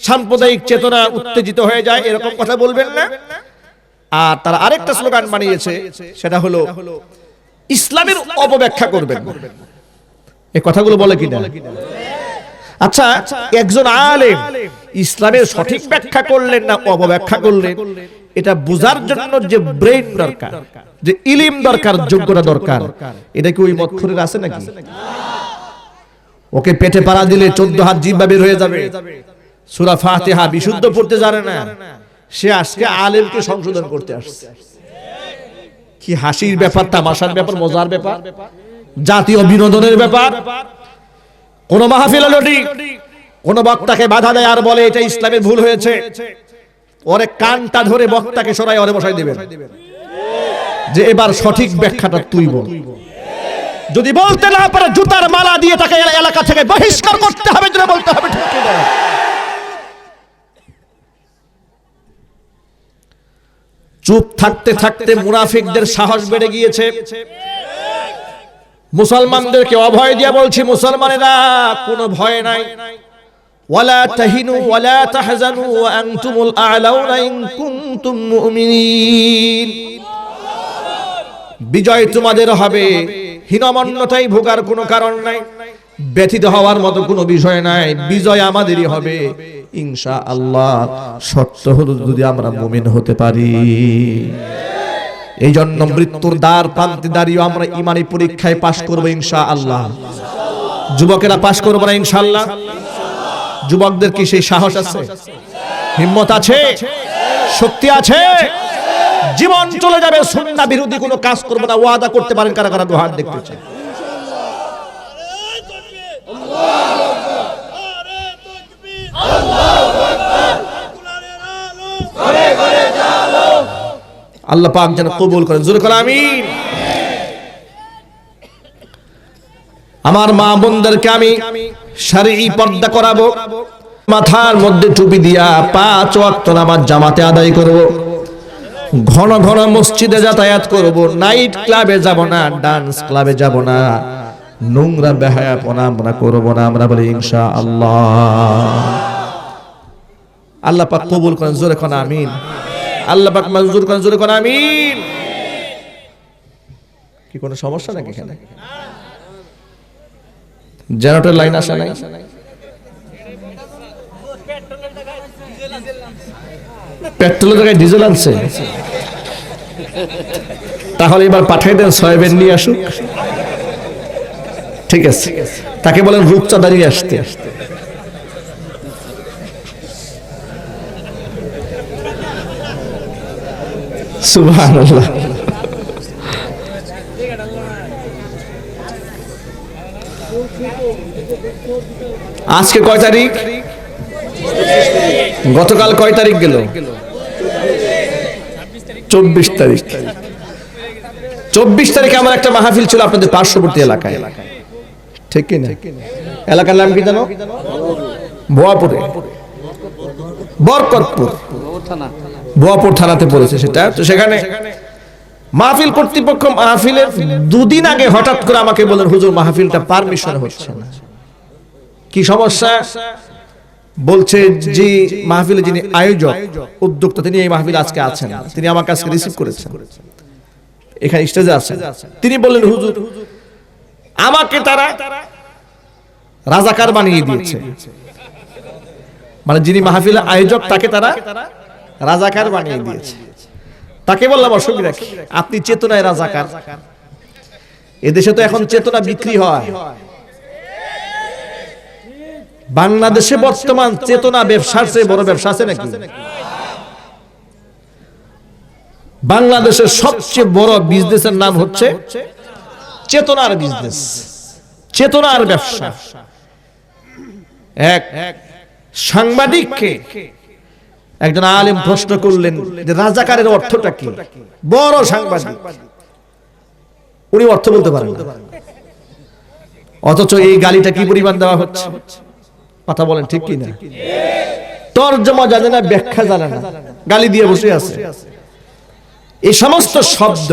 সাম্প্রদায়িক চেতনা উত্তেজিত হয়ে যায় এরকম কথা বলবেন না। আর তারা আরেকটা স্লোগান বানিয়েছে, সেটা হলো ইসলামের অপব্যাখ্যা করবেন। এই কথাগুলো বলে কিনা? আচ্ছা, একজন আলেম ইসলামের সঠিক ব্যাখ্যা করলেন না অপব্যাখ্যা করলেন, এটা বোঝার জন্য যে ব্রেইন দরকার, যে ইলম দরকার, যোগ্যতা দরকার, এটা কি ওই মতখুরের আছে নাকি? ওকে পেটে পাড়া দিলে 14 হাত জিহ্বা বের হয়ে যাবে, সূরা ফাতিহা বিশুদ্ধ পড়তে জানে না, সে আজকে আলেমকে সংশোধন করতে আসছে। কি হাসির ব্যাপার, তামাশার ব্যাপার, মজার ব্যাপার, জাতীয় বিনোদনের ব্যাপার। কোন মাহফিল আলোটি কোন বক্তাকে বাধা দেয় আর বলে এটা ইসলামের ভুল হয়েছে, ওরে কানটা ধরে বক্তাকে সরাই ওরে বসাই দিবেন যে এবার সঠিক ব্যাখ্যাটা তুই বল। যদি বলতে না পারে জুতার মালা দিয়ে তাকে এলাকা থেকে বহিষ্কার করতে হবে, যেটা বলতে হবে। ঠিক কি না? চুপ থাকতে থাকতে মুনাফিকদের সাহস বেড়ে গিয়েছে। মুসলমানদেরকে অভয় দিয়ে বলছি, মুসলমানেরা কোনো ভয় নাই। ওয়ালা তাহিনু ওয়ালা তাহজানু ওয়া আনতুমুল আ'লাউনা ইন কুনতুম মুমিনিন। বিজয় তোমাদের হবে, হীনমন্যতায় ভোগার কোনো কারণ নাই, ব্যথিত হওয়ার মতো কোনো বিষয় নাই। বিজয় আমাদেরই হবে ইনশাআল্লাহ, শর্ত হলো যদি আমরা মুমিন হতে পারি। এই জন্য মৃত্যুর দ্বার প্রান্তে দাঁড়িয়ে আমরা ইমানি পরীক্ষায় পাশ করবো ইনশাআল্লাহ। যুবকেরা পাশ করবো না ইনশাআল্লাহ? যুবকদের কি সেই সাহস আছে, হিম্মত আছে, শক্তি আছে? জীবন চলে যাবে, সুন্নাহ বিরোধী কোনো কাজ করবো না, ওয়াদা করতে পারেন কারা কারা? দুহাত দেখতে চাই। আল্লাহ পাক যেন কবুল করেন, জোরে করে আমিন। আমার মা বোনদেরকে আমি শারঈ পর্দা করাবো, মাথার মধ্যে টুপি দিয়া 5 ওয়াক্ত নামাজ জামাতে আদায় করব, ঘন ঘন মসজিদে যাতায়াত করব, নাইট ক্লাবে যাব না, ডান্স ক্লাবে যাব না, নোংরা বেহায়াপনা আমরা করব না। আমরা বলি ইনশাআল্লাহ। আল্লাহ পাক কবুল করেন, জোরে করে আমিন। আল্লাহ পাক মঞ্জুর করেন, জোরে করে আমিন। কি কোনো সমস্যা নাকি এখানে? জেনারেটর লাইন আসে নাই? পেট্রোলের জায়গায় ডিজেল আনছে, তাহলে এবার পাঠিয়ে দেন, সয়াবিন নিয়ে আসুক। ঠিক আছে, তাকে বলেন রূপচা দাঁড়িয়ে আসতে। সুবহানাল্লাহ। আজকে কয় তারিখ? গতকাল কয় তারিখ গেল? 24 তারিখ। 24 তারিখে আমার একটা মাহফিল ছিল আপনাদের পার্শ্ববর্তী এলাকায়, ঠিক কি না? এলাকার নাম কি জানো? ভুয়াপুরে, বরকতপুর, ভুয়াপুর থানাতে পড়েছে সেটা। তো সেখানে মাহফিল কর্তৃপক্ষ মাহফিলের 2 দিন আগে হঠাৎ করে আমাকে বলেন, হুজুর মাহফিলটা পারমিশন হচ্ছে না। কি সমস্যা? বলছে যে মাহফিলে যিনি আয়োজক, উদ্যোক্তা, তিনি এই মাহফিলে আজকে আছেন, তিনি আমার কাছে রিসিভ করেছেন, এখানে স্টেজে আছেন। তিনি বললেন, হুজুর আমাকে তারা রাজাকার বানিয়ে দিয়েছে। মানে যিনি মাহফিলের আয়োজক তাকে তারা রাজাকার বানিয়ে দিয়েছে। তাকে বললাম, অসুবিধা কি, আপনি চেতনায় রাজাকার। এদেশে তো এখন চেতনা বিক্রি হয়। বাংলাদেশে বর্তমান চেতনা ব্যবসার চেয়ে বড় ব্যবসা আছে নাকি? বাংলাদেশের সবচেয়ে বড় বিজনেসের নাম হচ্ছে চেতনার বিজনেস, চেতনার ব্যবসা। এক সাংবাদিককে একজন আলেম প্রশ্ন করলেন যে রাজাকারের অর্থটা কি? বড় সাংবাদিক, উনি অর্থ বলতে পারেন না, অথচ এই গালিটা কি পরিমাণ দেওয়া হচ্ছে। কথা বলেন ঠিক কি না? তরজমা জানে না, ব্যাখ্যা জানে না, গালি দিয়ে বসে আছে। এই সমস্ত শব্দ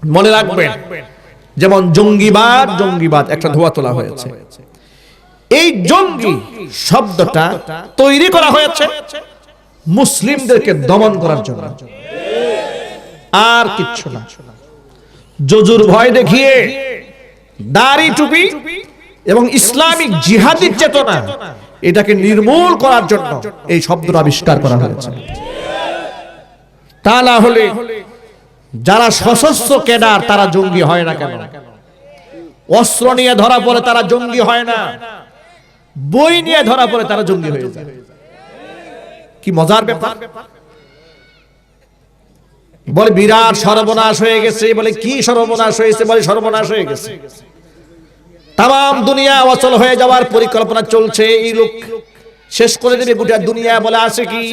মনে রাখবেন, যেমন জঙ্গিবাদ, জঙ্গিবাদ একটা ধোয়া তোলা হয়েছে। এই জঙ্গি শব্দটা তৈরি করা হয়েছে মুসলিমদেরকে দমন করার জন্য, আর কিচ্ছু না। জজুর ভয় দেখিয়ে দাড়ি টুপি এবং ইসলামিক জিহাদির চেতনা, এটাকে নির্মূল করার জন্য এই শব্দটা আবিষ্কার করা হয়েছে। তা না হলে যারা সশস্ত্র ক্যাডার তারা জঙ্গি হয় না কেন? অস্ত্র নিয়ে ধরা পড়ে তারা জঙ্গি হয় না, বই নিয়ে ধরা পড়ে তারা জঙ্গি হয়ে যায়। কি মজার ব্যাপার! বলে বিরাট সর্বনাশ হয়ে গেছে। বলে কি সর্বনাশ হয়েছে? বলে সর্বনাশ হয়ে গেছে, তাম দুনিয়া অচল হয়ে যাওয়ার পরিকল্পনা চলছে, এই লোক শেষ করে দেবে গোটা দুনিয়া। বলে আছে কি?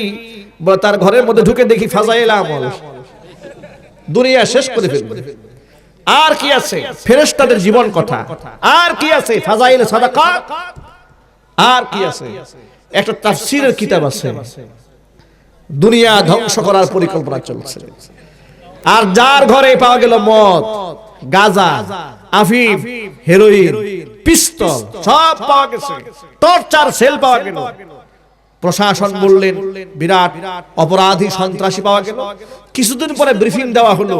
বলে তার ঘরের মধ্যে ঢুকে দেখি ফাজাইল আমল, দুনিয়া শেষ করে ফেলবে। আর কি আছে? ফেরেশতাদের জীবন কথা। আর কি আছে? ফাজাইল সাদাকাত। আর কি আছে? একটা তাফসীরের কিতাব আছে। দুনিয়া ধ্বংস করার পরিকল্পনা চলছে। আর যার ঘরে পাওয়া গেল মদ, গাঁজা, আফিম, হেরোইন, পিস্তল সব পাওয়া গেছে, টর্চার সেল পাওয়া গেল। প্রশাসন বললেন বিরাট অপরাধী সন্ত্রাসী পাওয়া গেল। কিছুদিন পরে ব্রিফিং দেওয়া হলো,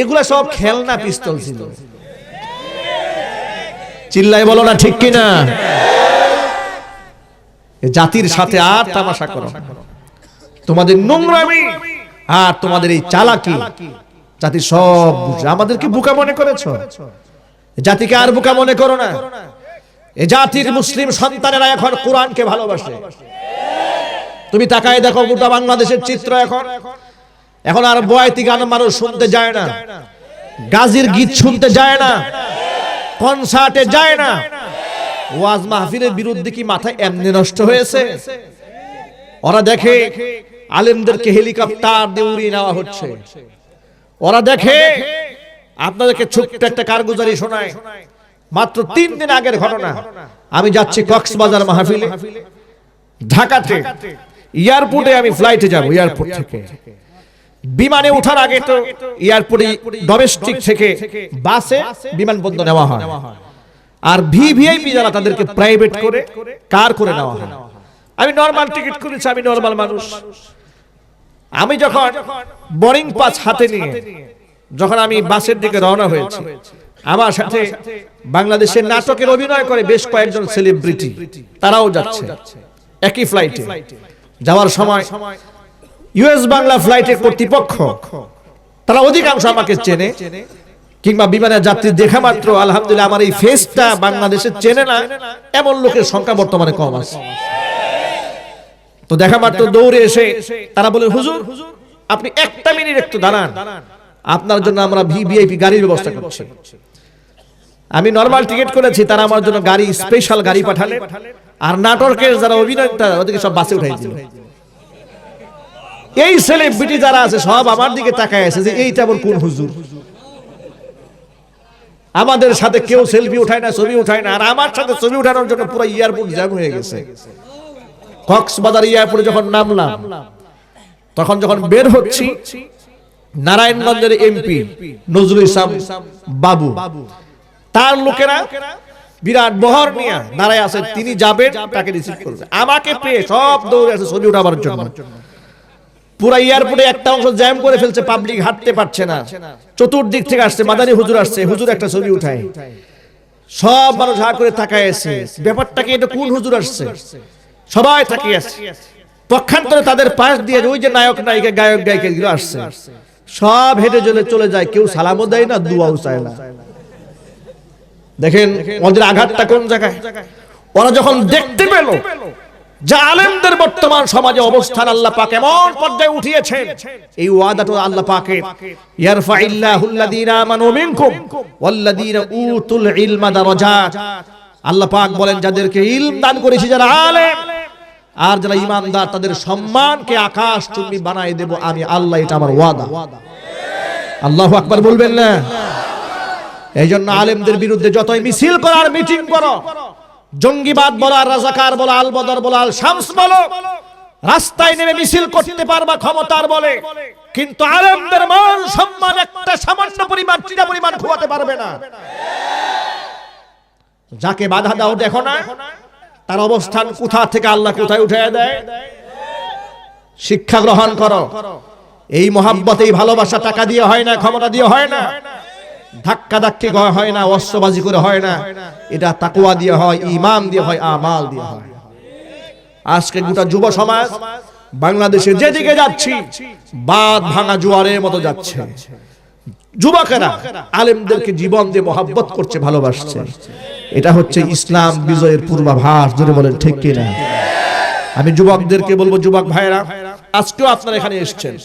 এগুলা সব খেলনা পিস্তল ছিল। চিল্লাই বলো না ঠিক কিনা? জাতির সাথে আর তামাশা করো, তোমাদের নোংরামি আর তোমাদের এই চালাকি জাতি সব বুঝে। আমাদেরকে বোকা মনে করেছো, জাতিকে আর বোকা মনে করো না। এই জাতির মুসলিম সন্তানেরা এখন কোরআনকে ভালোবাসে। তুমি তাকায় দেখো গোটা বাংলাদেশের চিত্র। এখন আর বয়াতি গান মানুষ শুনতে যায় না, গাজীর গীত শুনতে যায় না, কনসার্টে যায় না। ওয়াজ মাহফিলের বিরুদ্ধে কি মাথা এমনি নষ্ট হয়েছে? ওরা দেখে আলেমদেরকে হেলিকপ্টার দিয়ে উড়িয়ে নেওয়া হচ্ছে। ওরা দেখে আপনাদেরকে ছোট্ট একটা কারগুজারি শোনায়। মাত্র 3 দিন আগের ঘটনা। আমি যাচ্ছি কক্সবাজার মাহফিলে, ঢাকাতে এয়ারপোর্টে আমি ফ্লাইটে যাব। এয়ারপোর্ট থেকে বিমানে ওঠার আগে তো এয়ারপোর্টে ডোমেস্টিক থেকে বাসে বিমানবন্দর নেওয়া হয়, আর ভিভিআইপি যারা তাদেরকে প্রাইভেট করে কার করে নেওয়া হয়। আমি নরমাল টিকিট করেছি, আমি নরমাল মানুষ। আমি যখন বোর্ডিং পাস হাতে নিয়ে যখন আমি বাসের দিকে রওনা হয়েছি, আমার সাথে বাংলাদেশের নাটকের অভিনয় করে বেশ কয়েকজন সেলিব্রিটি, তারাও যাচ্ছে একই ফ্লাইটে। যাওয়ার সময় ইউএস বাংলা ফ্লাইটের কর্তৃপক্ষ তারা অধিকাংশ আমাকে চেনে, কিংবা বিমানের যাত্রী দেখা মাত্র আলহামদুলিল্লাহ আমার এই ফেসটা বাংলাদেশে চেনে না এমন লোকের সংখ্যা বর্তমানে কম আছে। তো দেখা মাত্র দৌড়ে এসে তারা বলে, হুজুর আপনি একটা মিনিট একটু দাঁড়ান, আপনার জন্য আমরা ভিভিআইপি গাড়ির ব্যবস্থা করছি। আমি নরমাল টিকিট করেছি, তারা আমার জন্য গাড়ি, স্পেশাল গাড়ি পাঠালেন। আর নাটকের যারা অভিনেতা ওদেরকে সব বাসে উঠাই দিল। এই সেলিব্রিটি যারা আছে সব আমার দিকে তাকায় আছে যে এইটা আবার কোন হুজুর। আমাদের সাথে কেউ সেলফি উঠায় না, ছবি উঠায় না, আর আমার সাথে ছবি উঠানোর জন্য পুরো এয়ারপোর্ট জ্যাম হয়ে গেছে। কক্সবাজার এয়ারপোর্টে যখন নামলাম, তখন যখন বের হচ্ছি, নারায়ণগঞ্জের এমপি নজরুল ইসলাম বাবু, তার লোকেরা বিরাট বহর নিয়ে দাঁড়ায় আছে, তিনি যাবেন, তাকে রিসিভ করবে। আমাকে পেয়ে সব দৌড়ে আছে ছবি উঠাবার জন্য। পুরা এয়ারপোর্টে একটা অংশ জ্যাম করে ফেলছে, পাবলিক হাঁটতে পারছে না। চতুর্দিক থেকে আসছে, মাদানী হুজুর আসছে, হুজুর একটা ছবি উঠায়। সব মানুষ হা করে তাকায় আছে, ব্যাপারটা কি, এটা কোন হুজুর আসছে? সবাই তাকিয়ে আছে। পক্ষান্তরে তাদের পাশ দিয়ে ওই যে নায়ক নায়িকা, গায়ক গায়িকা গুলো আসছে, সব হেঁটে চলে যায়, কেউ সালামও দেয় না, দুয়াও চায় না। দেখেন ওদের আঘাতটা কোন জায়গায়। ওরা যখন দেখতে পেল যে আলেমদের বর্তমান সমাজে অবস্থান আল্লাহ পাক এমন পর্যায়ে উঠিয়েছেন, এই ওয়াদাটা আল্লাহ পাকের, ইয়ারফাইল্লাহুল্লাযীনা আমানু মিনকুম ওয়াল্লাযীনা উতুল ইলমা দারাজাত। আল্লাহ পাক বলেন, যাদেরকে ইলম দান করেছি, যারা আলেম আর যারা ঈমানদার, তাদের সম্মানকে আকাশচুম্বী বানায় দেব আমি আল্লাহ, এটা আমার ওয়াদা। আল্লাহু আকবার বলবেন না? এই জন্য আলেমদের বিরুদ্ধে যতই মিছিল করো আর মিটিং করো, জঙ্গিবাদ বলো আর রাজাকার বলো, আল বদর বলো, আল শামস বলো, রাস্তায় নেমে মিছিল করতে পারবা ক্ষমতার বলে, কিন্তু আলেমদের মান সম্মান একটা সামান্য পরিমাণ, চিনা পরিমাণ খোয়াতে পারবে না। যাকে বাধা দাও দেখো না তার অবস্থান কোথা থেকে আল্লাহ কোথায় উঠিয়ে দেয়। শিক্ষা গ্রহণ করো। এই মহাব্বত, এই ভালোবাসা টাকা দিয়ে হয় না, ক্ষমতা দিয়ে হয় না, ধাক্কা ধাক্কি হয় না, অস্ত্রবাজি করে হয় না, এটা তাকওয়া দিয়ে হয়, ঈমান দিয়ে হয়, আমাল দিয়ে হয়। আজকে গোটা যুব সমাজ বাংলাদেশে যেদিকে যাচ্ছি, বাঁধ ভাঙা জোয়ারের মতো যাচ্ছে। যুবকেরা আলেমদেরকে জীবন দিয়ে মহাব্বত করছে, ভালোবাসছে। এটা হচ্ছে ইসলাম বিজয়ের পূর্বাভাস। জোরে বলেন ঠিক কিনা? আমি যুবকদেরকে বলবো, যুবক ভাইরা, আজকেও আপনারা এখানে এসেছেন,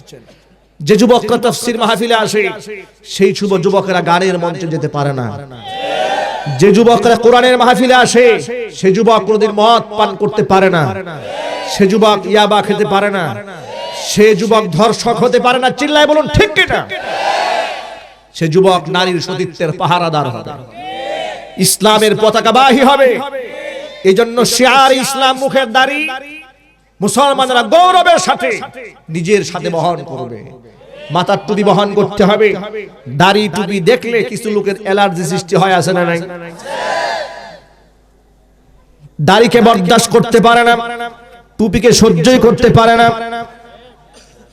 যে যুবকরা তাফসীর মাহফিলে আসে, সেই যুবকেরা গানের মঞ্চে যেতে পারে না। যে যুবকরা কোরআনের মাহফিলে আসে, সে যুবক কোনদিন মদ পান করতে পারে না, সে যুবক ইয়াবা খেতে পারে না, সে যুবক ধর্ষক হতে পারে না। চিল্লায় বলুন ঠিক কিনা? সে যুবক নারীর সতীত্বের পাহারাদার হবে, ইসলামের পতাকাবাহী হবে। এই জন্য শিয়ার ইসলাম, মুখের দাড়ি মুসলমানরা গৌরবের সাথে নিজের সাথে বহন করবে। মাথার টুপি বহন করতে হবে। দাড়ি টুপি দেখলে কিছু লোকের অ্যালার্জি সৃষ্টি হয়, আছে না নাই? দাড়িকে বরদাস্ত করতে পারে না, টুপিকে সহ্যই করতে পারে না।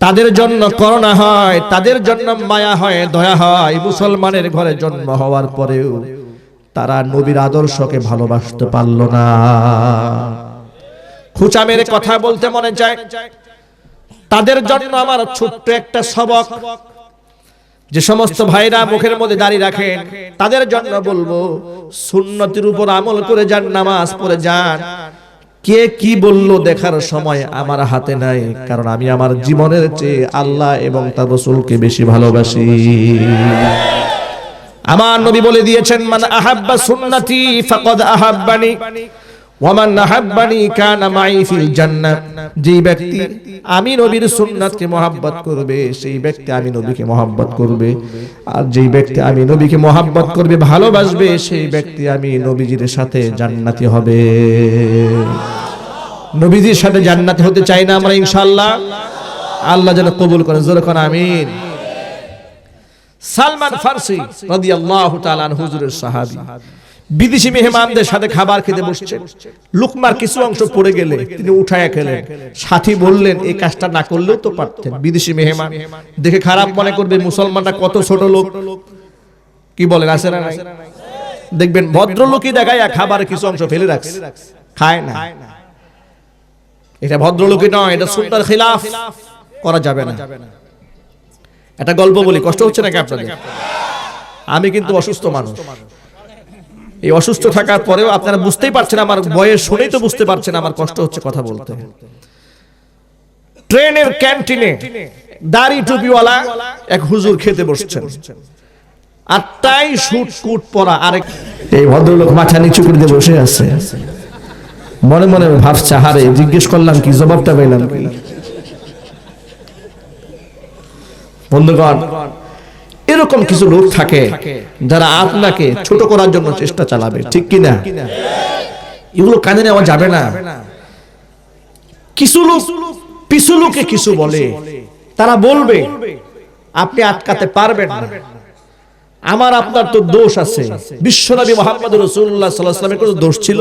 তাদের জন্য করুণা হয়, তাদের জন্য মায়া হয়, দয়া হয়। মুসলমানের ঘরে জন্ম হওয়ার পরেও তারা নবীর আদর্শকে ভালোবাসতে পারল না। খুচা মেরে কথা বলতে মনে চায়। তাদের জন্য আমার ছোট্ট একটা সবক, যে সমস্ত ভাইরা মুখের মধ্যে দাড়ি রাখেন, তাদের জন্য বলবো, সুন্নতের উপর আমল করে যান, নামাজ পড়ে যান। কে কি বললো দেখার সময় আমার হাতে নাই, কারণ আমি আমার জীবনের চেয়ে আল্লাহ এবং তার রাসূলকে বেশি ভালোবাসি। আমার নবী বলে দিয়েছেন, মান আহাব্বা সুন্নতি ফাকাদ আহাব্বানি ওয়া মান আহাব্বানি কানা মাই ফিল জান্নাহ। যে ব্যক্তি আমি নবীর সুন্নাতকে মহব্বত করবে, সেই ব্যক্তি আমি নবীকে মহব্বত করবে। আর যেই ব্যক্তি আমি নবীকে মহব্বত করবে, ভালোবাসবে, সেই ব্যক্তি আমি নবীজির সাথে জান্নাতি হবে। নবীজির সাথে জান্নাতি হতে চাই না আমরা ইনশাআল্লাহ? আল্লাহ যেন কবুল করেন। জোরে কোন আমিন। সালমান ফারসি রাদিয়াল্লাহু তাআলা আনহু, হুজুরের সাহাবী, বিদেশি মেহমানদের সাথে খাবার খেতে বসছেন। লুকমার কিছু অংশ পড়ে গেলে তিনি উঠায়া খেলেন। সাথী বললেন, এই কাজটা না করলেও তো পারতেন। বিদেশি মেহমান দেখে খারাপ মনে করবে, মুসলমানরা কত ছোট লোক। কি বলেন, আছে না নাই? দেখবেন ভদ্রলোকই দেখায় খাবারের কিছু অংশ ফেলে রাখছে, খায় না। এটা ভদ্রলোকই নয়, এটা সুন্নাহর খিলাফ, করা যাবে না। একটা গল্প বলি, কষ্ট হচ্ছে নাকি আপনাদের? আমি কিন্তু অসুস্থ মানুষ। এই অসুস্থ থাকার পরেও আপনারা বুঝতেই পারছেন, আমার বয়স শুনেই তো বুঝতে পারছেন আমার কষ্ট হচ্ছে কথা বলতে। ট্রেনের ক্যান্টিনে দাড়ি টুপিওয়ালা এক হুজুর খেতে বসছেন, আর তাই শুট কুট পরা আরেক এই ভদ্রলোক মাথা নিচু করে দিয়ে বসে আছে। মনে মনে ভাবছে, হারে জিজ্ঞেস করলাম কি, জবাবটা পেলাম কি? বন্ধুগণ, এরকম কিছু লোক থাকে যারা আপনাকে ছোট করার জন্য চেষ্টা চালাবে, ঠিক কি না? এগুলো কানে নেওয়া যাবে না। কিছু লোক পিছু লোকে কিছু বলে, তারা বলবে আপনি আটকাতে পারবেন না। আমার আপনার তো দোষ আছে। বিশ্বনবী মুহাম্মদ রাসূলুল্লাহ সাল্লাল্লাহু আলাইহি ওয়াসাল্লামের কোনো দোষ ছিল?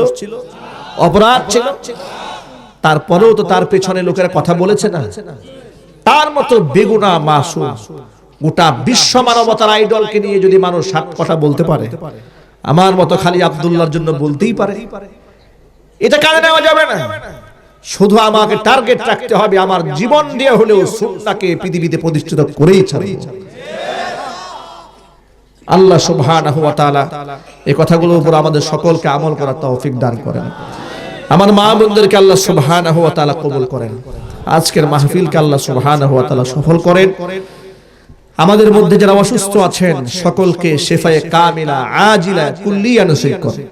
অপরাধ ছিল? তারপরেও তো তার পেছনে লোকেরা কথা বলেছে না? তার মতো বেগুনা মাসুম গোটা বিশ্ব মানবতার আইডলকে নিয়ে যদি মানুষ 7 কথা বলতে পারে, আমার মতো খালি আব্দুল্লাহর জন্য বলতেই পারে, এটা কানে নেওয়া যাবে না। শুধু আমাকে টার্গেট রাখতে হবে, আমার জীবন দিয়ে হলেও সুন্নাহকে পৃথিবীতে প্রতিষ্ঠিত করেই ছাড়ব। আল্লাহ সুবহানাহু ওয়া তাআলা এই কথাগুলোর উপর আমাদের সকলকে আমল করার তৌফিক দান করেন। আমার মা বোনদেরকে আল্লাহ সুবহানাহু ওয়া তাআলা কবুল করেন। আজকের মাহফিলকে আল্লাহ সুবহানাহু ওয়া তাআলা সফল করেন। আমাদের মধ্যে যারা অসুস্থ আছেন সকলকে শিফায়ে কামিলা আজিলা কুল্লিয়া নসিব করেন।